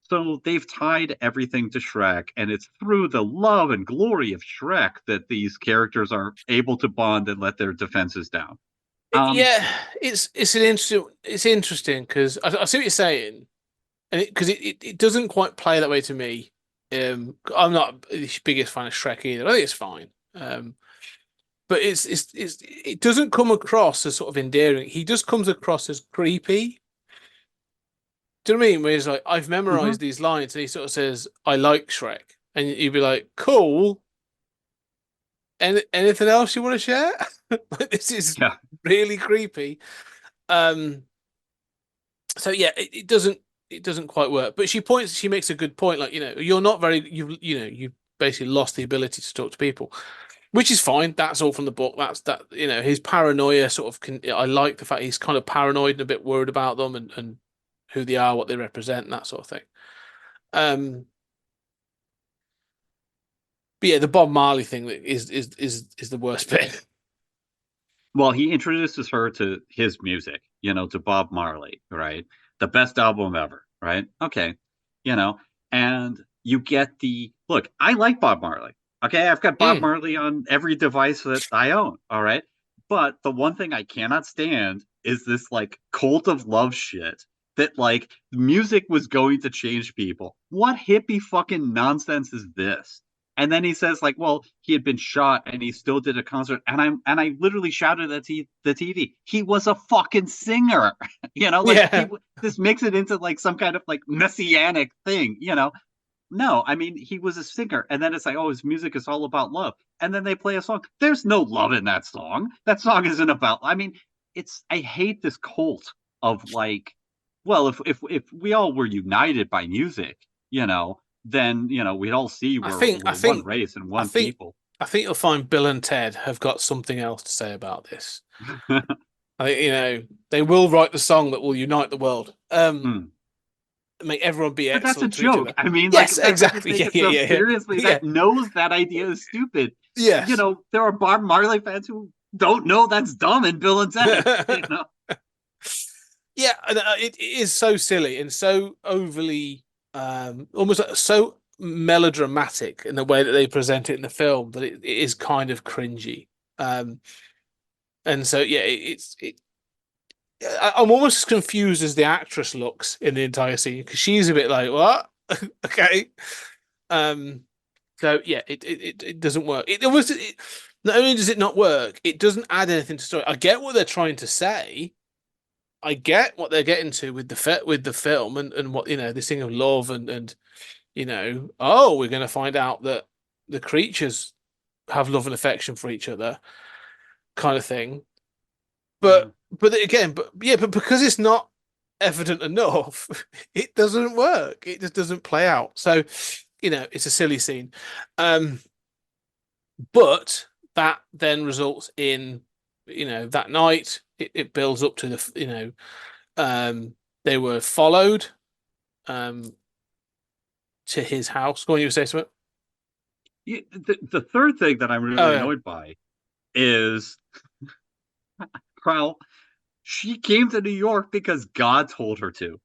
So they've tied everything to Shrek, and it's through the love and glory of Shrek that these characters are able to bond and let their defenses down. yeah, it's interesting because I see what you're saying, and because it doesn't quite play that way to me. I'm not the biggest fan of Shrek either. I think it's fine. But it doesn't come across as sort of endearing. He just comes across as creepy. Do you know what I mean? Where he's like, I've memorized these lines, and he sort of says, I like Shrek. And you'd be like, cool. And anything else you want to share? Like, this is really creepy. So yeah, it doesn't quite work. But she makes a good point. Like, you're not very you basically lost the ability to talk to people, which is fine. That's all from the book. His paranoia sort of I like the fact he's kind of paranoid and a bit worried about them and who they are, what they represent, and that sort of thing. But yeah, the Bob Marley thing is the worst bit. Well, he introduces her to his music, to Bob Marley, right? The best album ever, right? Okay. And you get look, I like Bob Marley. Okay, I've got Bob Mm. Marley on every device that I own, all right? But the one thing I cannot stand is this like cult of love shit that like music was going to change people. What hippie fucking nonsense is this? And then he says, like, well, he had been shot and he still did a concert. And I literally shouted at the TV. He was a fucking singer. Yeah. This makes it into like some kind of like messianic thing. No, I mean, he was a singer. And then it's like, oh, his music is all about love. And then they play a song. There's no love in that song. That song isn't about, I mean, I hate this cult of like, well, if we all were united by music, then we'd all see I we're think one race and I one think people. I think you'll find Bill and Ted have got something else to say about this. I think they will write the song that will unite the world. Make everyone be But that's a excellent to each joke. other. I mean, like Yes, that doesn't exactly. take Yeah, it yeah, so yeah, seriously. yeah. That knows that idea is stupid. Yes. There are Bob Marley fans who don't know that's dumb in Bill and Ted. Yeah, and it is so silly and so overly, almost so melodramatic in the way that they present it in the film that it is kind of cringy. And so yeah, I'm almost as confused as the actress looks in the entire scene because she's a bit like, what? Okay. So yeah, it doesn't work. Not only does it not work, it doesn't add anything to the story. I get what they're trying to say. I get what they're getting to with the film and what this thing of love and oh, we're going to find out that the creatures have love and affection for each other, kind of thing. But but because it's not evident enough, it doesn't work. It just doesn't play out. So it's a silly scene. But that then results in that night it builds up to they were followed to his house. Go on, you say something? The third thing that I'm really annoyed by is she came to New York because God told her to.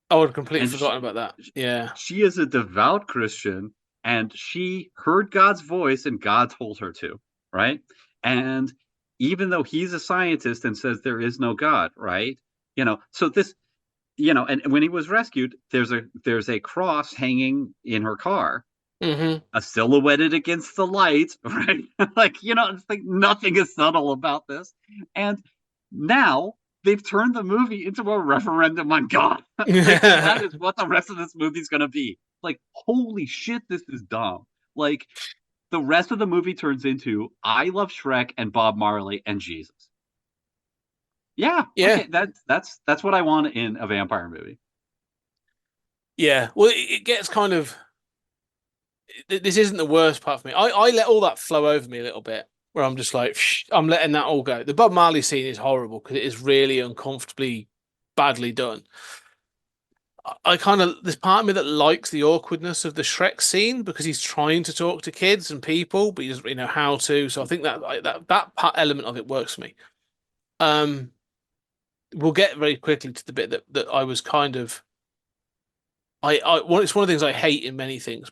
I would have completely forgotten about that. Yeah. She is a devout Christian and she heard God's voice and God told her to, right? And even though he's a scientist and says there is no God, right? So this, and when he was rescued, there's a cross hanging in her car, a silhouetted against the light, right? Like, it's like nothing is subtle about this. And now they've turned the movie into a referendum on God. Like, that is what the rest of this movie is going to be. Like, holy shit, this is dumb. Like, the rest of the movie turns into I love Shrek and Bob Marley and Jesus. Yeah. Okay, that's what I want in a vampire movie. Yeah. Well, it gets kind of. This isn't the worst part for me. I let all that flow over me a little bit, where I'm just like, I'm letting that all go. The Bob Marley scene is horrible because it is really uncomfortably badly done. I kind of there's part of me that likes the awkwardness of the Shrek scene because he's trying to talk to kids and people, but he doesn't really know how to. So I think that part element of it works for me. We'll get very quickly to the bit that I was kind of it's one of the things I hate in many things,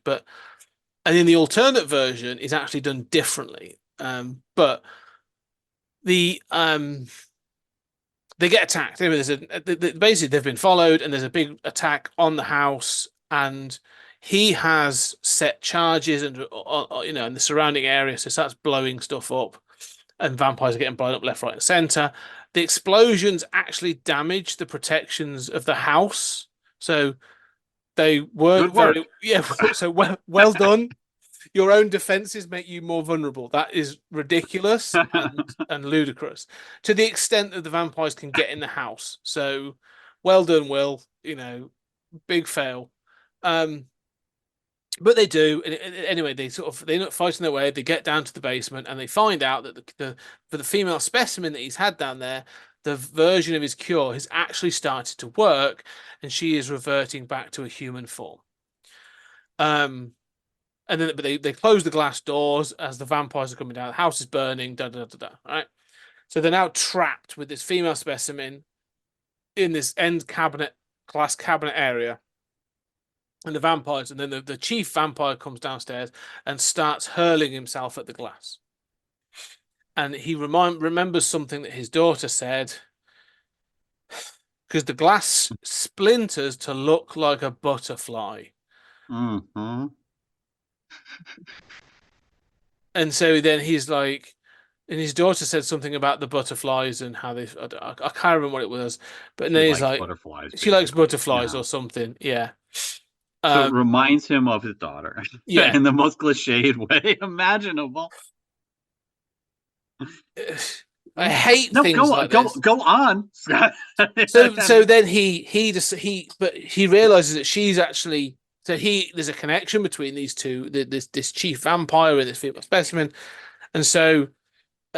and in the alternate version is actually done differently. But the they get attacked. Anyway, basically they've been followed, and there's a big attack on the house, and he has set charges and in the surrounding area, so starts blowing stuff up, and vampires are getting blown up left, right, and center. The explosions actually damage the protections of the house, so they weren't very So well done. Your own defenses make you more vulnerable. That is ridiculous and ludicrous to the extent that the vampires can get in the house. So well done, Will. Big fail. But they do. Anyway, they're not fighting their way. They get down to the basement and they find out that for the female specimen that he's had down there, the version of his cure has actually started to work, and she is reverting back to a human form. And then but they close the glass doors as the vampires are coming down. The house is burning. Da da da da. Right. So they're now trapped with this female specimen in this glass cabinet area. And the vampires, and then the chief vampire comes downstairs and starts hurling himself at the glass. And he remembers something that his daughter said, because the glass splinters to look like a butterfly. Mm-hmm. And so then he's like, and his daughter said something about the butterflies and how they, I can't remember what it was, but then he's like, butterflies. she likes basically. butterflies Yeah. or something. Yeah. So it reminds him of his daughter. Yeah. In the most cliched way imaginable. I hate things like this. Go on, Scott. So then he realizes that she's actually, there's a connection between these two, this chief vampire and this female specimen, and so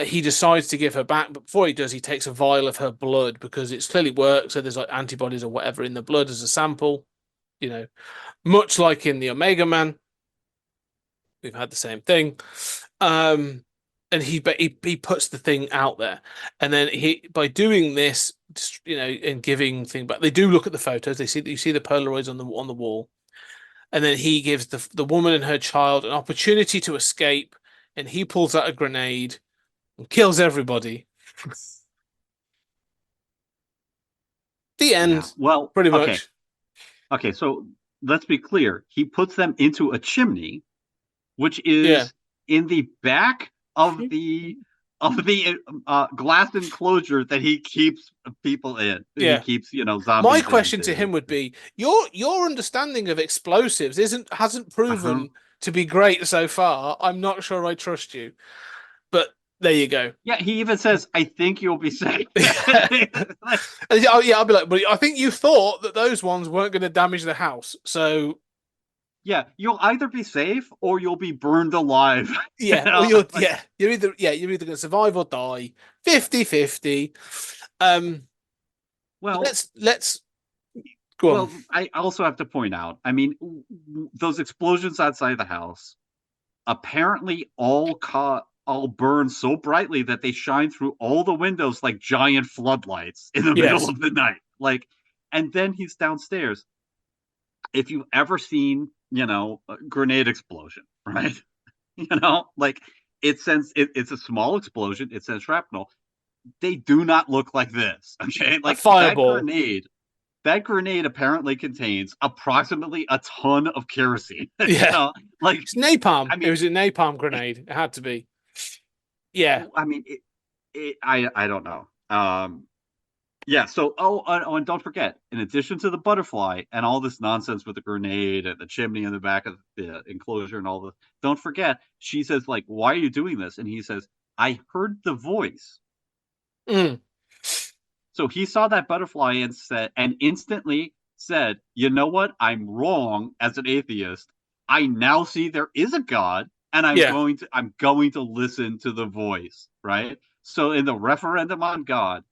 he decides to give her back. But before he does, he takes a vial of her blood because it's clearly worked. So there's like antibodies or whatever in the blood as a sample, much like in the Omega Man. We've had the same thing. And he puts the thing out there, and then by doing this, and giving thing back, they do look at the photos. You see the Polaroids on the wall, and then he gives the woman and her child an opportunity to escape, and he pulls out a grenade and kills everybody. The end. Yeah. Well, pretty much. Okay, so let's be clear. He puts them into a chimney, which is in the back of the glass enclosure that he keeps people in. Yeah. He keeps, zombies. My question to him would be, your understanding of explosives hasn't proven to be great so far. I'm not sure I trust you. But there you go. Yeah, he even says, I think you'll be safe. I'll be like, but I think you thought that those ones weren't going to damage the house. So yeah, you'll either be safe or you'll be burned alive. Yeah, you're either going to survive or die. 50-50. Well, let's go on. Well, I also have to point out, I mean, those explosions outside the house apparently all burn so brightly that they shine through all the windows like giant floodlights in the middle of the night. Like, and then he's downstairs. If you've ever seen, a grenade explosion, right? Like it's a small explosion. It sends shrapnel. They do not look like this. Okay, like a fireball. That grenade apparently contains approximately a ton of kerosene. Yeah, like it's napalm. I mean, it was a napalm grenade. It had to be. Yeah, I mean, I don't know. Yeah. So, and don't forget, in addition to the butterfly and all this nonsense with the grenade and the chimney in the back of the enclosure and all this, don't forget, she says, like, why are you doing this? And he says, I heard the voice. So he saw that butterfly and instantly said, you know what? I'm wrong as an atheist. I now see there is a God, and I'm going to listen to the voice, right? So in the referendum on God,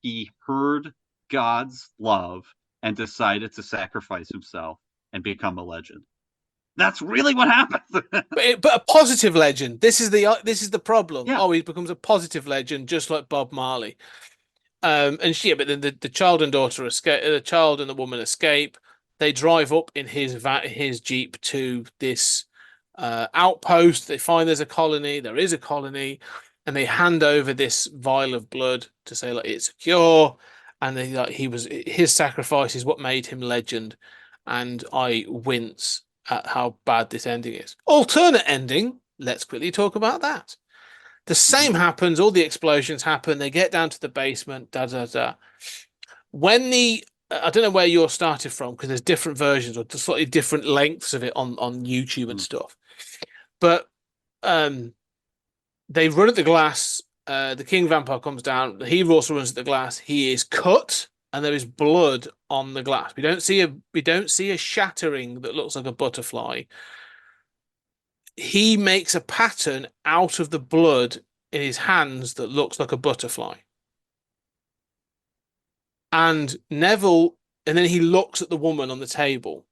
he heard God's love and decided to sacrifice himself and become a legend. That's really what happens. but a positive legend. This is the problem. Yeah. Oh, he becomes a positive legend, just like Bob Marley. But then the child and daughter escape. The child and the woman escape. They drive up in his Jeep to this outpost. They find there's a colony. There is a colony. And they hand over this vial of blood to say, like, it's a cure, and they his sacrifice is what made him legend. And I wince at how bad this ending is. Alternate ending. Let's quickly talk about that. The same happens. All the explosions happen. They get down to the basement. Da da da. When I don't know where you're started from because there's different versions or slightly different lengths of it on YouTube and stuff. But they run at the glass. The king vampire comes down. The hero also runs at the glass. He is cut, and there is blood on the glass. We don't see a shattering that looks like a butterfly. He makes a pattern out of the blood in his hands that looks like a butterfly. And Neville, and then he looks at the woman on the table.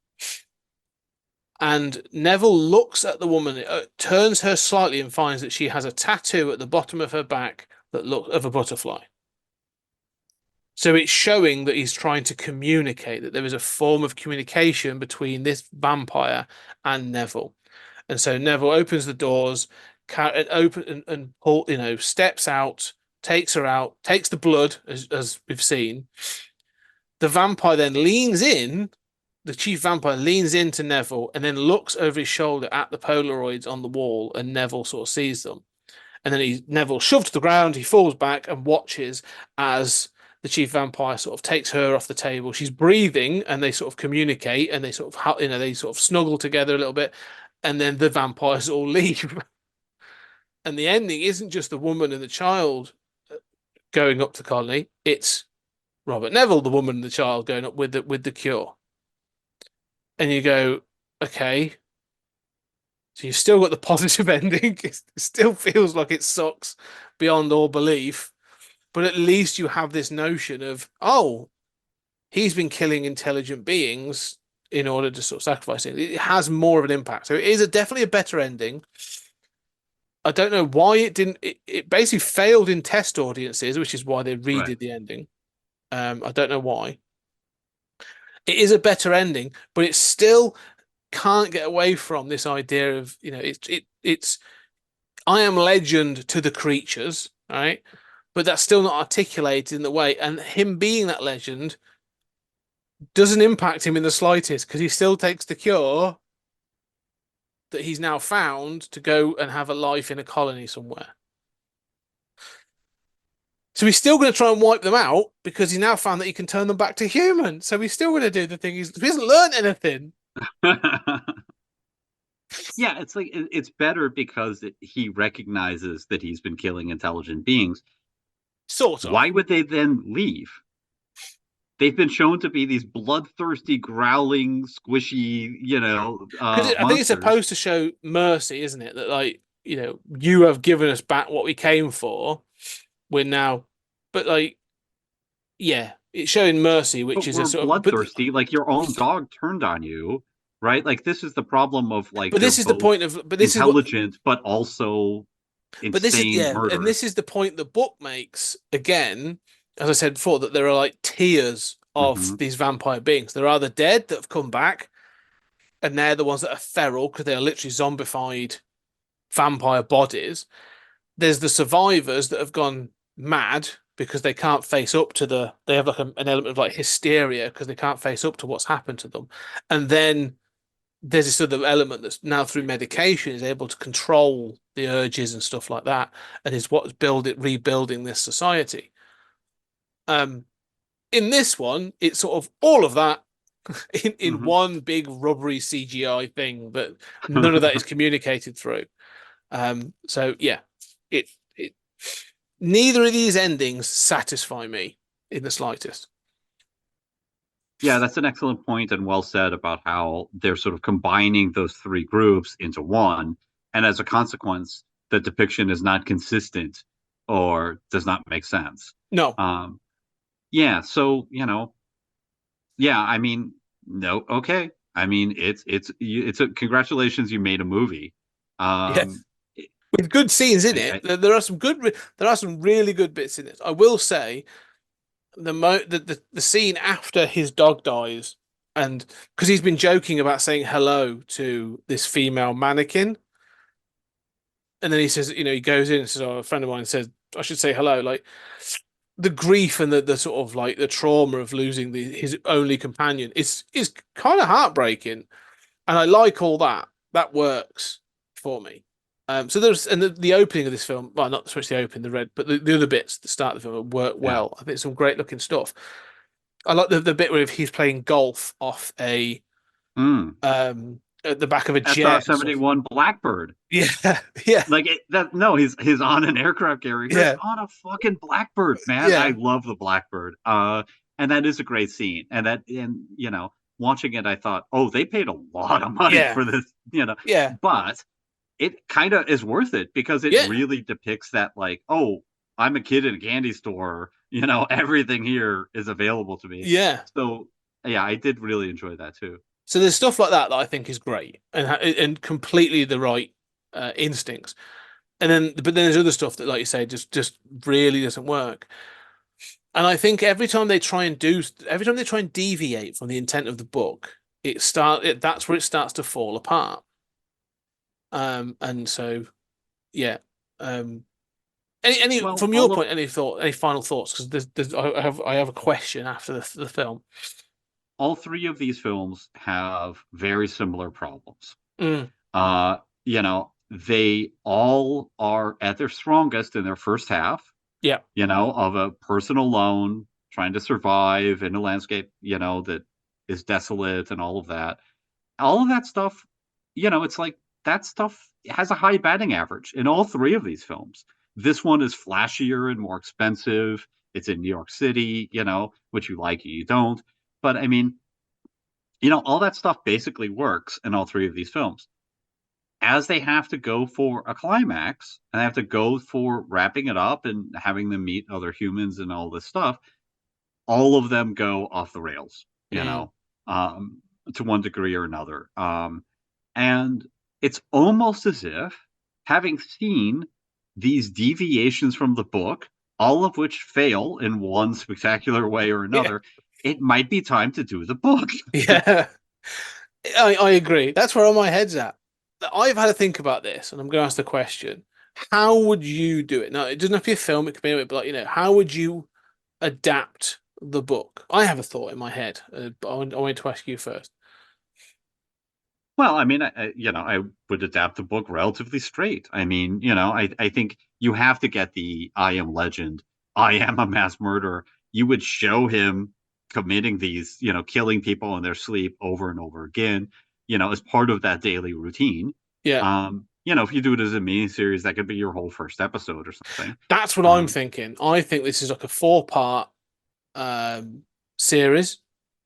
And Neville looks at the woman, turns her slightly, and finds that she has a tattoo at the bottom of her back that looks of a butterfly. So it's showing that he's trying to communicate, that there is a form of communication between this vampire and Neville. And so Neville opens the doors, and pull, steps out, takes her out, takes the blood, as we've seen. The vampire then leans in, the chief vampire leans into Neville and then looks over his shoulder at the Polaroids on the wall, and Neville sort of sees them. And then Neville shoved to the ground, he falls back and watches as the chief vampire sort of takes her off the table. She's breathing, and they sort of communicate, and they sort of they sort of snuggle together a little bit, and then the vampires all leave. And the ending isn't just the woman and the child going up to the colony; it's Robert Neville, the woman and the child, going up with the cure. And you go, okay, so you've still got the positive ending. It still feels like it sucks beyond all belief. But at least you have this notion of, oh, he's been killing intelligent beings in order to sort of sacrifice it. It has more of an impact. So it is definitely a better ending. I don't know why it didn't. It basically failed in test audiences, which is why they redid the ending. I don't know why. It is a better ending, but it still can't get away from this idea of, it's I am legend to the creatures, right? But that's still not articulated in the way, and him being that legend doesn't impact him in the slightest, because he still takes the cure that he's now found to go and have a life in a colony somewhere. So he's still going to try and wipe them out, because he's now found that he can turn them back to human. So he's still going to do the thing. He hasn't learned anything. Yeah, it's like it's better because he recognizes that he's been killing intelligent beings. Sort of. Why would they then leave? They've been shown to be these bloodthirsty, growling, squishy, I think it's supposed to show mercy, isn't it? That, like, you have given us back what we came for. We're now, but like, yeah, it's showing mercy, which is a sort of bloodthirsty. Like, your own dog turned on you, right? Like, this is the problem of, like, but this is the point of, but this intelligent, but also insane but this is murder. And this is the point the book makes again, as I said before, that there are like tiers of these vampire beings. There are the dead that have come back, and they're the ones that are feral because they are literally zombified vampire bodies. There's the survivors that have gone mad because they can't face up to they have like an element of like hysteria because they can't face up to what's happened to them. And then there's this other element that's now through medication is able to control the urges and stuff like that, and is what's rebuilding this society. In this one, it's sort of all of that in one big rubbery CGI thing, but none of that is communicated through. So yeah, it neither of these endings satisfy me in the slightest. Yeah, that's an excellent point, and well said about how they're sort of combining those three groups into one, and as a consequence, the depiction is not consistent or does not make sense. No. Yeah, so, yeah, I mean, no, okay. I mean, it's a congratulations, you made a movie. Yes. With good scenes in it. There are some really good bits in it. I will say the scene after his dog dies, and because he's been joking about saying hello to this female mannequin, and then he says, he goes in and says, a friend of mine says I should say hello. Like, the grief and the sort of like the trauma of losing his only companion is kind of heartbreaking, and I like all that. That works for me. So the opening of this film, well, not so much the opening, but the other bits, the start of the film, work well. I think it's some great looking stuff. I like the bit where he's playing golf off at the back of a jet. SR-71 Blackbird. Yeah, yeah. Like he's on an aircraft carrier. He's on a fucking Blackbird, man. Yeah. I love the Blackbird. And that is a great scene. And watching it, I thought, oh, they paid a lot of money for this, Yeah. But it kind of is worth it because it really depicts that, like, oh, I'm a kid in a candy store. Everything here is available to me. Yeah. So, yeah, I did really enjoy that too. So there's stuff like that I think is great and completely the right instincts. And then, but then there's other stuff that, like you say, just really doesn't work. And I think every time they try and deviate from the intent of the book, that's where it starts to fall apart. And so, yeah. Any Well, from your point, any final thoughts? Because I have a question after the film. all three of these films have very similar problems. Mm, You know, they all are at their strongest in their first half, yeah, you know, of a person alone trying to survive in a landscape, you know, that is desolate and all of that. All of that stuff, you know, it's like that stuff has a high batting average in all three of these films. This one is flashier and more expensive. It's in New York City, you know, which you like, you don't. But I mean, you know, all that stuff basically works in all three of these films. As they have to go for a climax and they have to go for wrapping it up and having them meet other humans and all this stuff, all of them go off the rails, you mm, know, to one degree or another. And it's almost as if, having seen these deviations from the book, all of which fail in one spectacular way or yeah, another, it might be time to do the book. yeah. I agree. That's where all my head's at. I've had to think about this, and I'm going to ask the question: how would you do it? Now, it doesn't have to be a film; it could be, but like, how would you adapt the book? I have a thought in my head, but I want to ask you first. Well, I mean, you know, I would adapt the book relatively straight. I mean, you know, I think you have to get the I am legend, I am a mass murderer. You would show him committing these, you know, killing people in their sleep over and over again, you know, as part of that daily routine. Yeah, You know, if you do it as a miniseries, that could be your whole first episode or something. that's what I'm Um, thinking. I think this is like a 4-part series.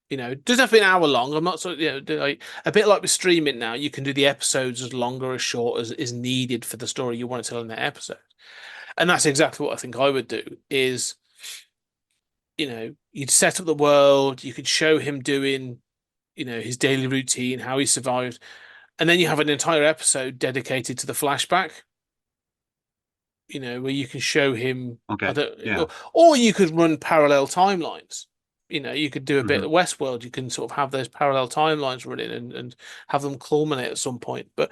It doesn't have to be an hour long. I'm not sort of, like a bit like with streaming now. You can do the episodes as long or as short as is needed for the story you want to tell in that episode. And that's exactly what I think I would do. Is you'd set up the world. You could show him doing, his daily routine, how he survived, and then you have an entire episode dedicated to the flashback. Where you can show him. I okay, don't, yeah. or you could run parallel timelines. You could do a bit Hmm. of Westworld. You can sort of have those parallel timelines running and have them culminate at some point. But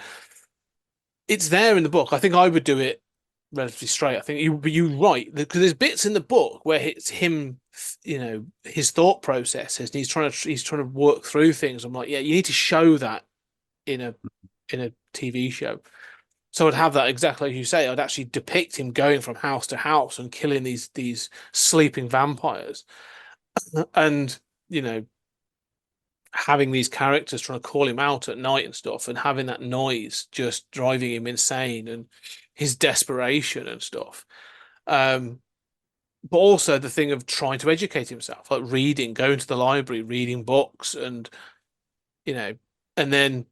it's there in the book. I think I would do it relatively straight. I think you're right, because there's bits in the book where it's him, his thought processes, and he's trying to work through things. I'm like, yeah, you need to show that in a TV show. So I'd have that exactly like you say. I'd actually depict him going from house to house and killing these sleeping vampires, and having these characters trying to call him out at night and stuff, and having that noise just driving him insane, and his desperation and stuff. But also the thing of trying to educate himself, like reading, going to the library, reading books, and you know, and then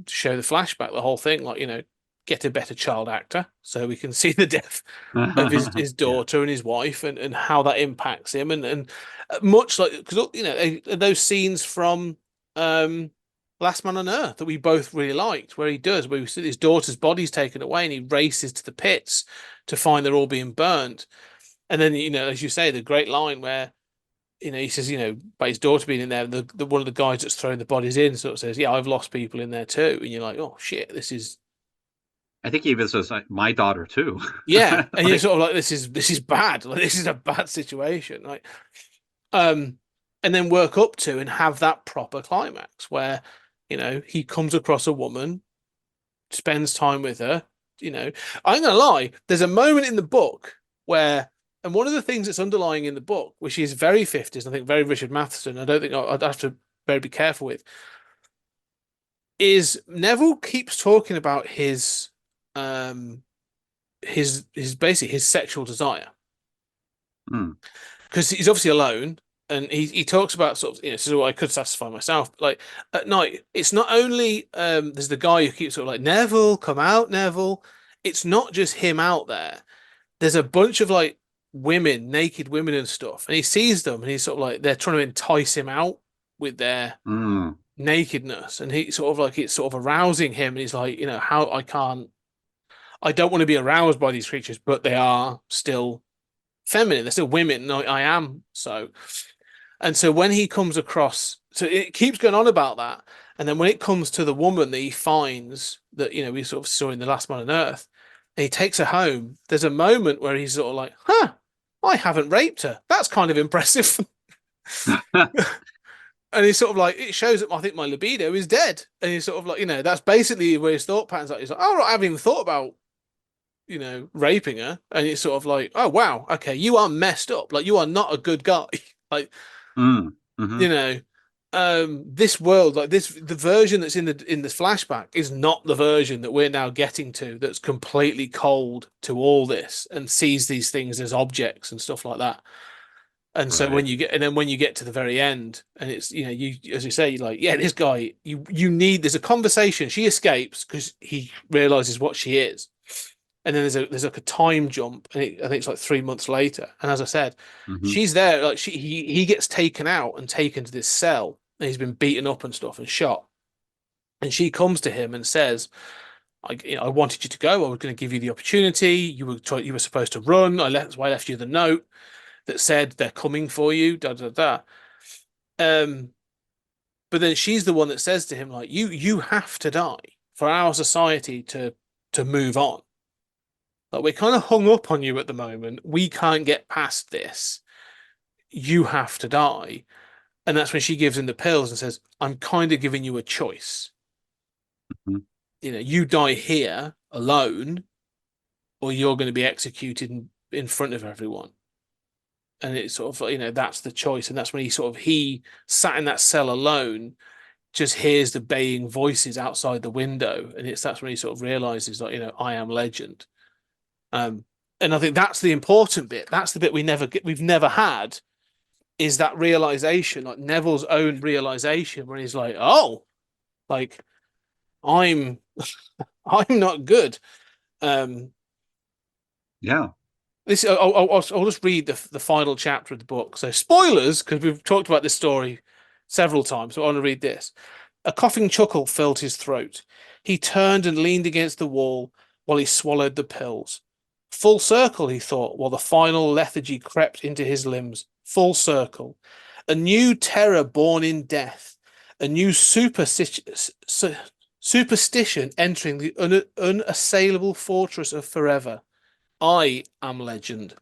show the flashback, the whole thing, like get a better child actor so we can see the death of his Yeah. daughter and his wife, and how that impacts him, and much like, because those scenes from Last Man on Earth that we both really liked, where we see his daughter's body's taken away and he races to the pits to find they're all being burnt, and then as you say, the great line where he says about his daughter being in there, the one of the guys that's throwing the bodies in sort of says, yeah, I've lost people in there too, and you're like, oh shit, this is. I think he even says like, my daughter too. Yeah, and you're Like, sort of like, this is bad. Like, this is a bad situation. Like, and then work up to and have that proper climax where, he comes across a woman, spends time with her. I'm gonna lie. There's a moment in the book where, and one of the things that's underlying in the book, which is very 50s, I think very Richard Matheson. I don't think I'd have to very be careful with. Is Neville keeps talking about um his basically his sexual desire, hmm. because he's obviously alone, and he talks about sort of, this is what I could satisfy myself, but like at night it's not only there's the guy who keeps sort of like, Neville, come out, Neville. It's not just him out there. There's a bunch of like women, naked women and stuff, and he sees them and he's sort of like, they're trying to entice him out with their Mm. nakedness, and he sort of like it's sort of arousing him, and he's like, how I don't want to be aroused by these creatures, but they are still feminine, they're still women, and I am so. And so when he comes across, so it keeps going on about that, and then when it comes to the woman that he finds that we sort of saw in The Last Man on Earth, and he takes her home, there's a moment where he's sort of like, I haven't raped her. That's kind of impressive. And he's sort of like, it shows that I think my libido is dead. And he's sort of like, that's basically where his thought patterns are. He's like, oh, right, I haven't even thought about, raping her. And it's sort of like, oh, wow, okay, you are messed up. Like, you are not a good guy. Like, Mm-hmm. this world, like the version that's in this flashback is not the version that we're now getting to, that's completely cold to all this and sees these things as objects and stuff like that. And so when Right. you get to the very end, and it's you as you say, like, yeah, this guy, you need, there's a conversation. She escapes because he realizes what she is, and then there's like a time jump, and I think it's like 3 months later. And as I said, Mm-hmm. she's there, like he gets taken out and taken to this cell, and he's been beaten up and stuff and shot, and she comes to him and says, I wanted you to go. I was going to give you the opportunity. You were supposed to run. That's why I left you the note that said they're coming for you, da da da. But then she's the one that says to him, like, you have to die for our society to move on. Like, we're kind of hung up on you at the moment. We can't get past this. You have to die. And that's when she gives him the pills and says, I'm kind of giving you a choice. Mm-hmm. You die here alone, or you're going to be executed in front of everyone. And it's sort of, that's the choice. And that's when he sat in that cell alone, just hears the baying voices outside the window. And that's when he sort of realizes that, I am legend. And I think that's the important bit. That's the bit we've never had, is that realization, like Neville's own realization, where he's like, oh, like, I'm I'm not good. Yeah. I'll just read the final chapter of the book. So spoilers, because we've talked about this story several times. So I want to read this. A coughing chuckle filled his throat. He turned and leaned against the wall while he swallowed the pills. Full circle, he thought, while the final lethargy crept into his limbs. Full circle. A new terror born in death. A new superstition entering the unassailable fortress of forever. I am legend.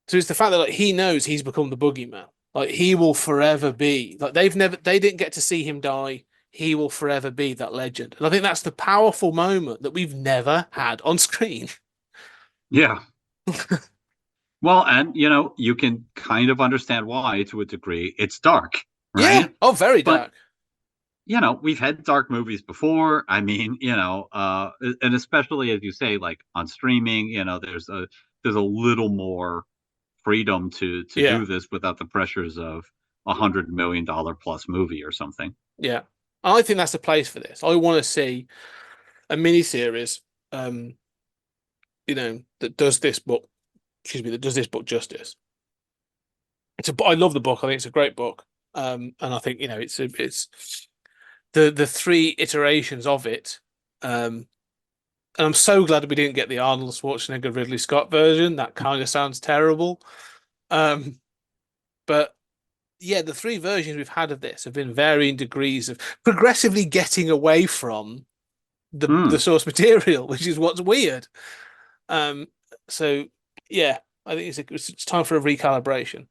So it's the fact that, like, he knows he's become the boogeyman. Like, he will forever be, like, they didn't get to see him die. He will forever be that legend. And I think that's the powerful moment that we've never had on screen. Yeah. Well, and you can kind of understand why to a degree. It's dark, right? Yeah. Oh, very But dark. we've had dark movies before. I mean, and especially as you say, like on streaming, there's a little more freedom to Yeah. do this without the pressures of $100 million plus movie or something. Yeah. I think that's the place for this. I want to see a miniseries, that does this book, that does this book justice. I love the book. I think it's a great book. And I think, it's the three iterations of it. And I'm so glad we didn't get the Arnold Schwarzenegger Ridley Scott version. That kind of sounds terrible. But yeah, the three versions we've had of this have been varying degrees of progressively getting away from the source material, which is what's weird. So yeah, I think it's time for a recalibration.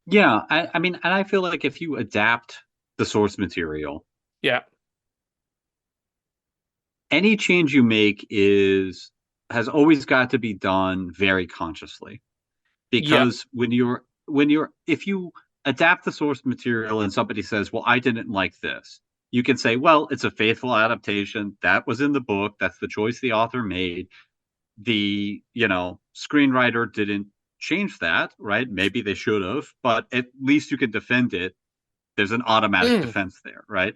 Yeah, I mean, and I feel like if you adapt the source material, Yeah, any change you make has always got to be done very consciously. yeah, Because if you adapt the source material and somebody says, well, I didn't like this, you can say, well, it's a faithful adaptation. That was in the book. That's the choice the author made. The screenwriter didn't change that, right? Maybe they should have, but at least you can defend it. There's an automatic defense there, right?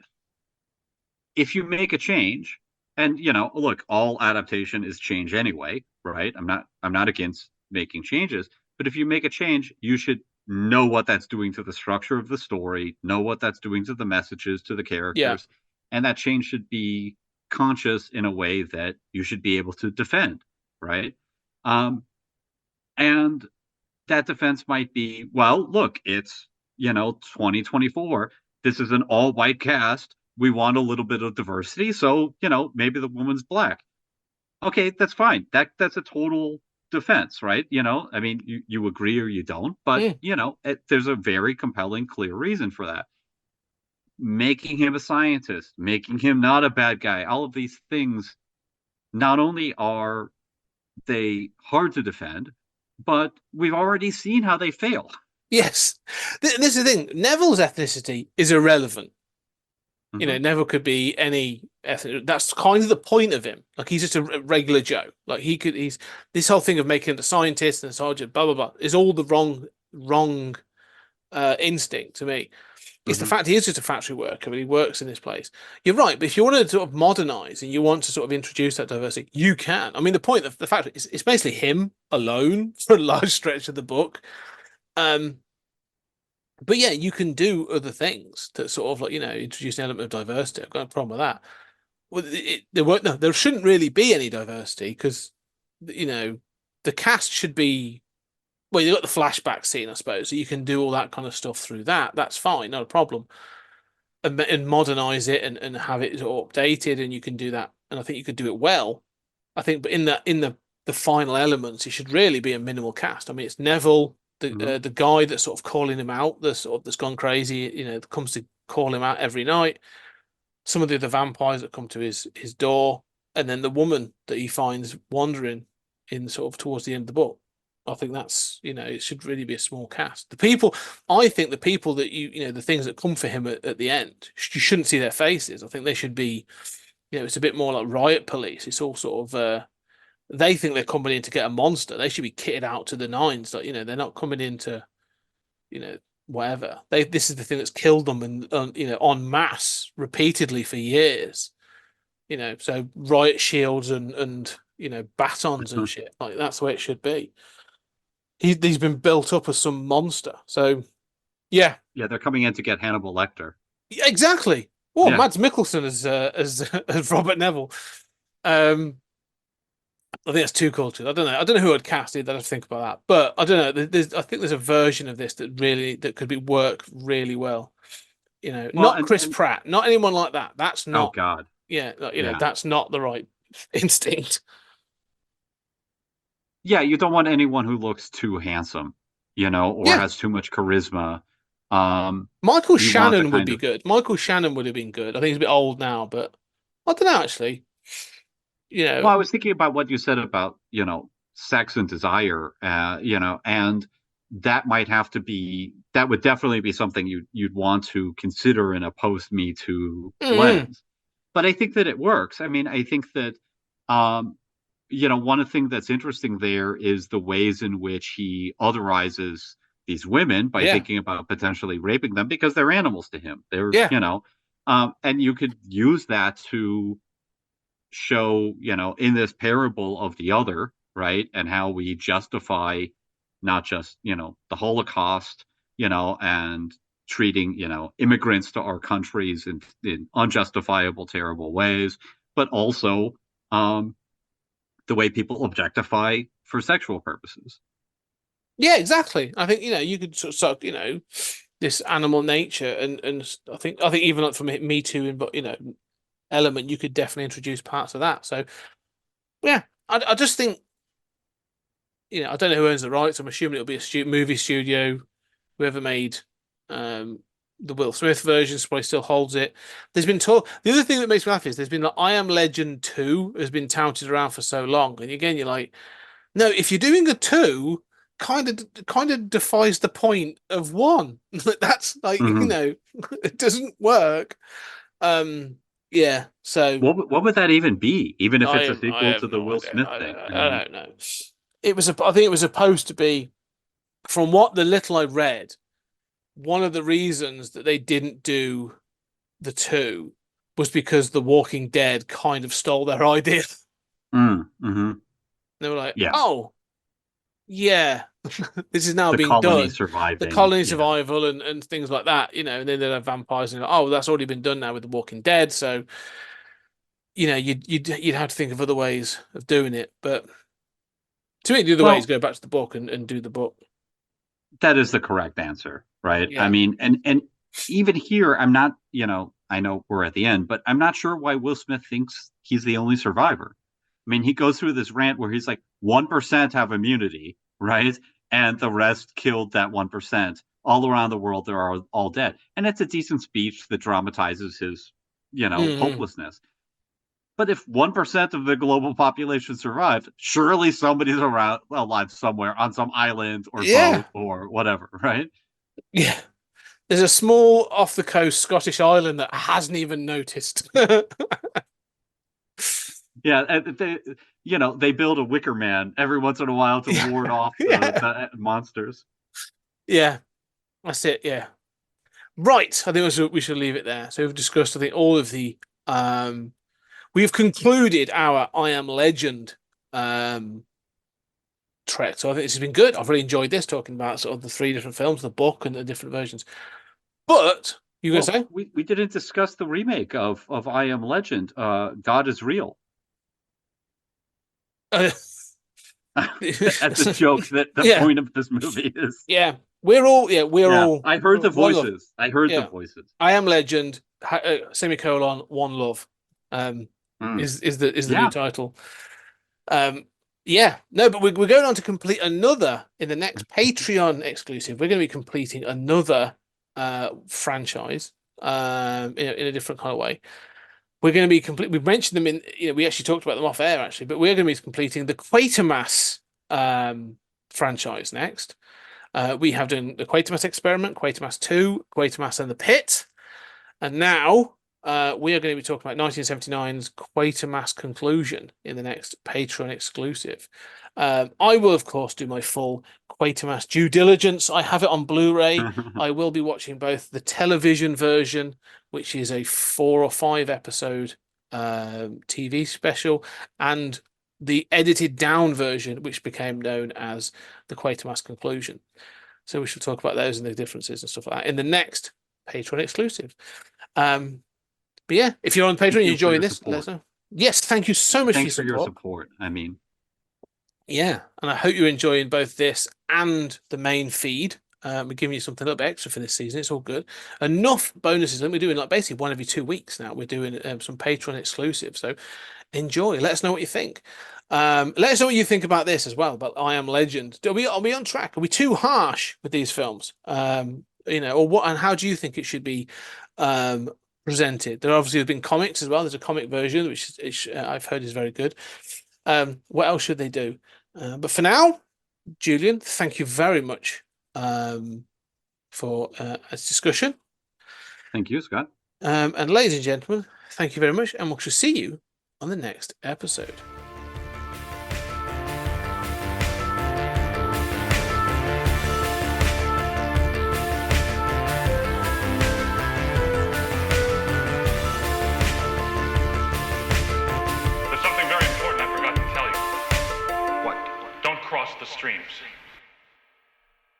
If you make a change, and look, all adaptation is change anyway, right? I'm not against making changes, but if you make a change, you should know what that's doing to the structure of the story, know what that's doing to the messages, to the characters, and that change should be conscious in a way that you should be able to defend, right? And that defense might be, well, look, it's 2024. This is an all-white cast. We want a little bit of diversity, so maybe the woman's black. Okay, that's fine. That's a total defense, right? I mean, you agree or you don't, but there's a very compelling, clear reason for that. Making him a scientist, making him not a bad guy, all of these things, not only are they hard to defend, but we've already seen how they fail. Yes. This is the thing. Neville's ethnicity is irrelevant. Neville could be any ethnic. That's kind of the point of him. Like, he's just a regular Joe. Like, he's this whole thing of making him a scientist and a sergeant, blah, blah, blah, is all the wrong instinct to me. It's the fact he is just a factory worker, but he works in this place. You're right, but if you want to sort of modernize and you want to sort of introduce that diversity, you can. I mean, the point of the fact is it's basically him alone for a large stretch of the book. But yeah, you can do other things that sort of like, introduce an element of diversity. I've got no problem with that. Well, there shouldn't really be any diversity because, the cast should be. Well, you've got the flashback scene, I suppose, so you can do all that kind of stuff through that. That's fine, not a problem. And modernize it and have it sort of updated, and you can do that. And I think you could do it well. I think, but in the final elements, it should really be a minimal cast. I mean, it's Neville, the guy that's sort of calling him out, that's gone crazy, that comes to call him out every night. Some of the other vampires that come to his door, and then the woman that he finds wandering in sort of towards the end of the book. I think that's, it should really be a small cast. I think the people that the things that come for him at the end, you shouldn't see their faces. I think they should be, it's a bit more like Riot Police. It's all sort of, they think they're coming in to get a monster. They should be kitted out to the nines. Like, they're not coming in to, whatever. This is the thing that's killed them and, en masse repeatedly for years. So riot shields and batons and shit. Like, that's the way it should be. He's been built up as some monster. So, yeah. Yeah, they're coming in to get Hannibal Lecter. Exactly. Oh, yeah. Mads Mikkelsen as Robert Neville. I think that's too cultured. I don't know who I'd cast it. I'd have to think about that. But I don't know. I think there's a version of this that could work really well. Not Chris Pratt, not anyone like that. That's not. Oh God. Yeah, that's not the right instinct. Yeah, you don't want anyone who looks too handsome, or has too much charisma. Michael Shannon would be good. Michael Shannon would have been good. I think he's a bit old now, but I don't know, actually. Well, I was thinking about what you said about, sex and desire, and that might have to be, that would definitely be something you'd want to consider in a post-Me Too lens. But I think that it works. I mean, I think that, one thing that's interesting there is the ways in which he otherizes these women by thinking about potentially raping them because they're animals to him. They're, and you could use that to show, in this parable of the other, right? And how we justify not just, the Holocaust, and treating, immigrants to our countries in unjustifiable, terrible ways, but also, the way people objectify for sexual purposes. Yeah, exactly. I think you could sort of this animal nature, and I think even like from Me Too, but element, you could definitely introduce parts of that. So yeah, I just think I don't know who owns the rights. I'm assuming it'll be a movie studio. Whoever made the Will Smith version probably still holds it. There's been talk. The other thing that makes me laugh is there's been like I Am Legend 2 has been touted around for so long, and again you're like, no, if you're doing a 2, kind of defies the point of 1. That's like it doesn't work. Yeah. So what would that even be? Even if it's a sequel to the Will Smith thing? I don't know. I think it was supposed to be, from what the little I read, one of the reasons that they didn't do the 2 was because The Walking Dead kind of stole their idea. Mm-hmm. They were like, oh, yeah, This is now The being colony done. surviving. The colony yeah. survival and things like that, and then they'll have vampires and oh, that's already been done now with The Walking Dead. So, you'd have to think of other ways of doing it. But to me, the other way is Well, go back to the book and do the book. that is the correct answer, right? I Yeah. mean, and even here, I'm not, I know we're at the end, but I'm not sure why Will Smith thinks he's the only survivor. I mean, he goes through this rant where he's like, 1% have immunity, right? And the rest killed that 1%. All around the world, they're all dead. And it's a decent speech that dramatizes his, hopelessness. But if 1% of the global population survived, surely somebody's alive somewhere on some island or Yeah. boat or whatever, right? Yeah. There's a small off the coast Scottish island that hasn't even noticed. Yeah, and they build a wicker man every once in a while to ward off the monsters. Yeah, that's it. Yeah. Right. I think we should leave it there. So we've discussed, I think, all of the we've concluded our I Am Legend trek. So I think this has been good. I've really enjoyed this, talking about sort of the 3 different films, the book and the different versions. But you gonna say? We didn't discuss the remake of I Am Legend, God is Real. That's a joke that the point of this movie is. Yeah. We're all I heard the one love. voices. I heard the voices. I Am Legend, semicolon, One Love, is the new title. No, but we're going on to complete another in the next Patreon exclusive. We're going to be completing another franchise in a different kind of way. We're going to be complete. We've mentioned them we actually talked about them off air actually, but we're going to be completing the Quatermass franchise next. We have done the Quatermass Experiment, Quatermass 2, Quatermass and the Pit, and now we are going to be talking about 1979's Quatermass Conclusion in the next Patreon exclusive. I will, of course, do my full Quatermass due diligence. I have it on Blu-ray. I will be watching both the television version, which is a 4 or 5 episode TV special, and the edited down version, which became known as the Quatermass Conclusion. So we shall talk about those and the differences and stuff like that in the next Patreon exclusive. But yeah, if you're on Patreon, you're enjoying this, let us know. Yes, thank you so much Thanks for your support. I mean, yeah, and I hope you're enjoying both this and the main feed. We're giving you something a little bit extra for this season. It's all good. Enough bonuses, and we're doing like basically one every 2 weeks now. We're doing some Patreon exclusive. So enjoy. Let us know what you think. Let us know what you think about this as well. But I Am Legend. Are we on track? Are we too harsh with these films? Or what? And how do you think it should be presented? There obviously have been comics as well. There's a comic version which I've heard is very good. What else should they do? But for now, Julian, thank you very much for this discussion. Thank you, Scott. And ladies and gentlemen, thank you very much, and we shall see you on the next episode.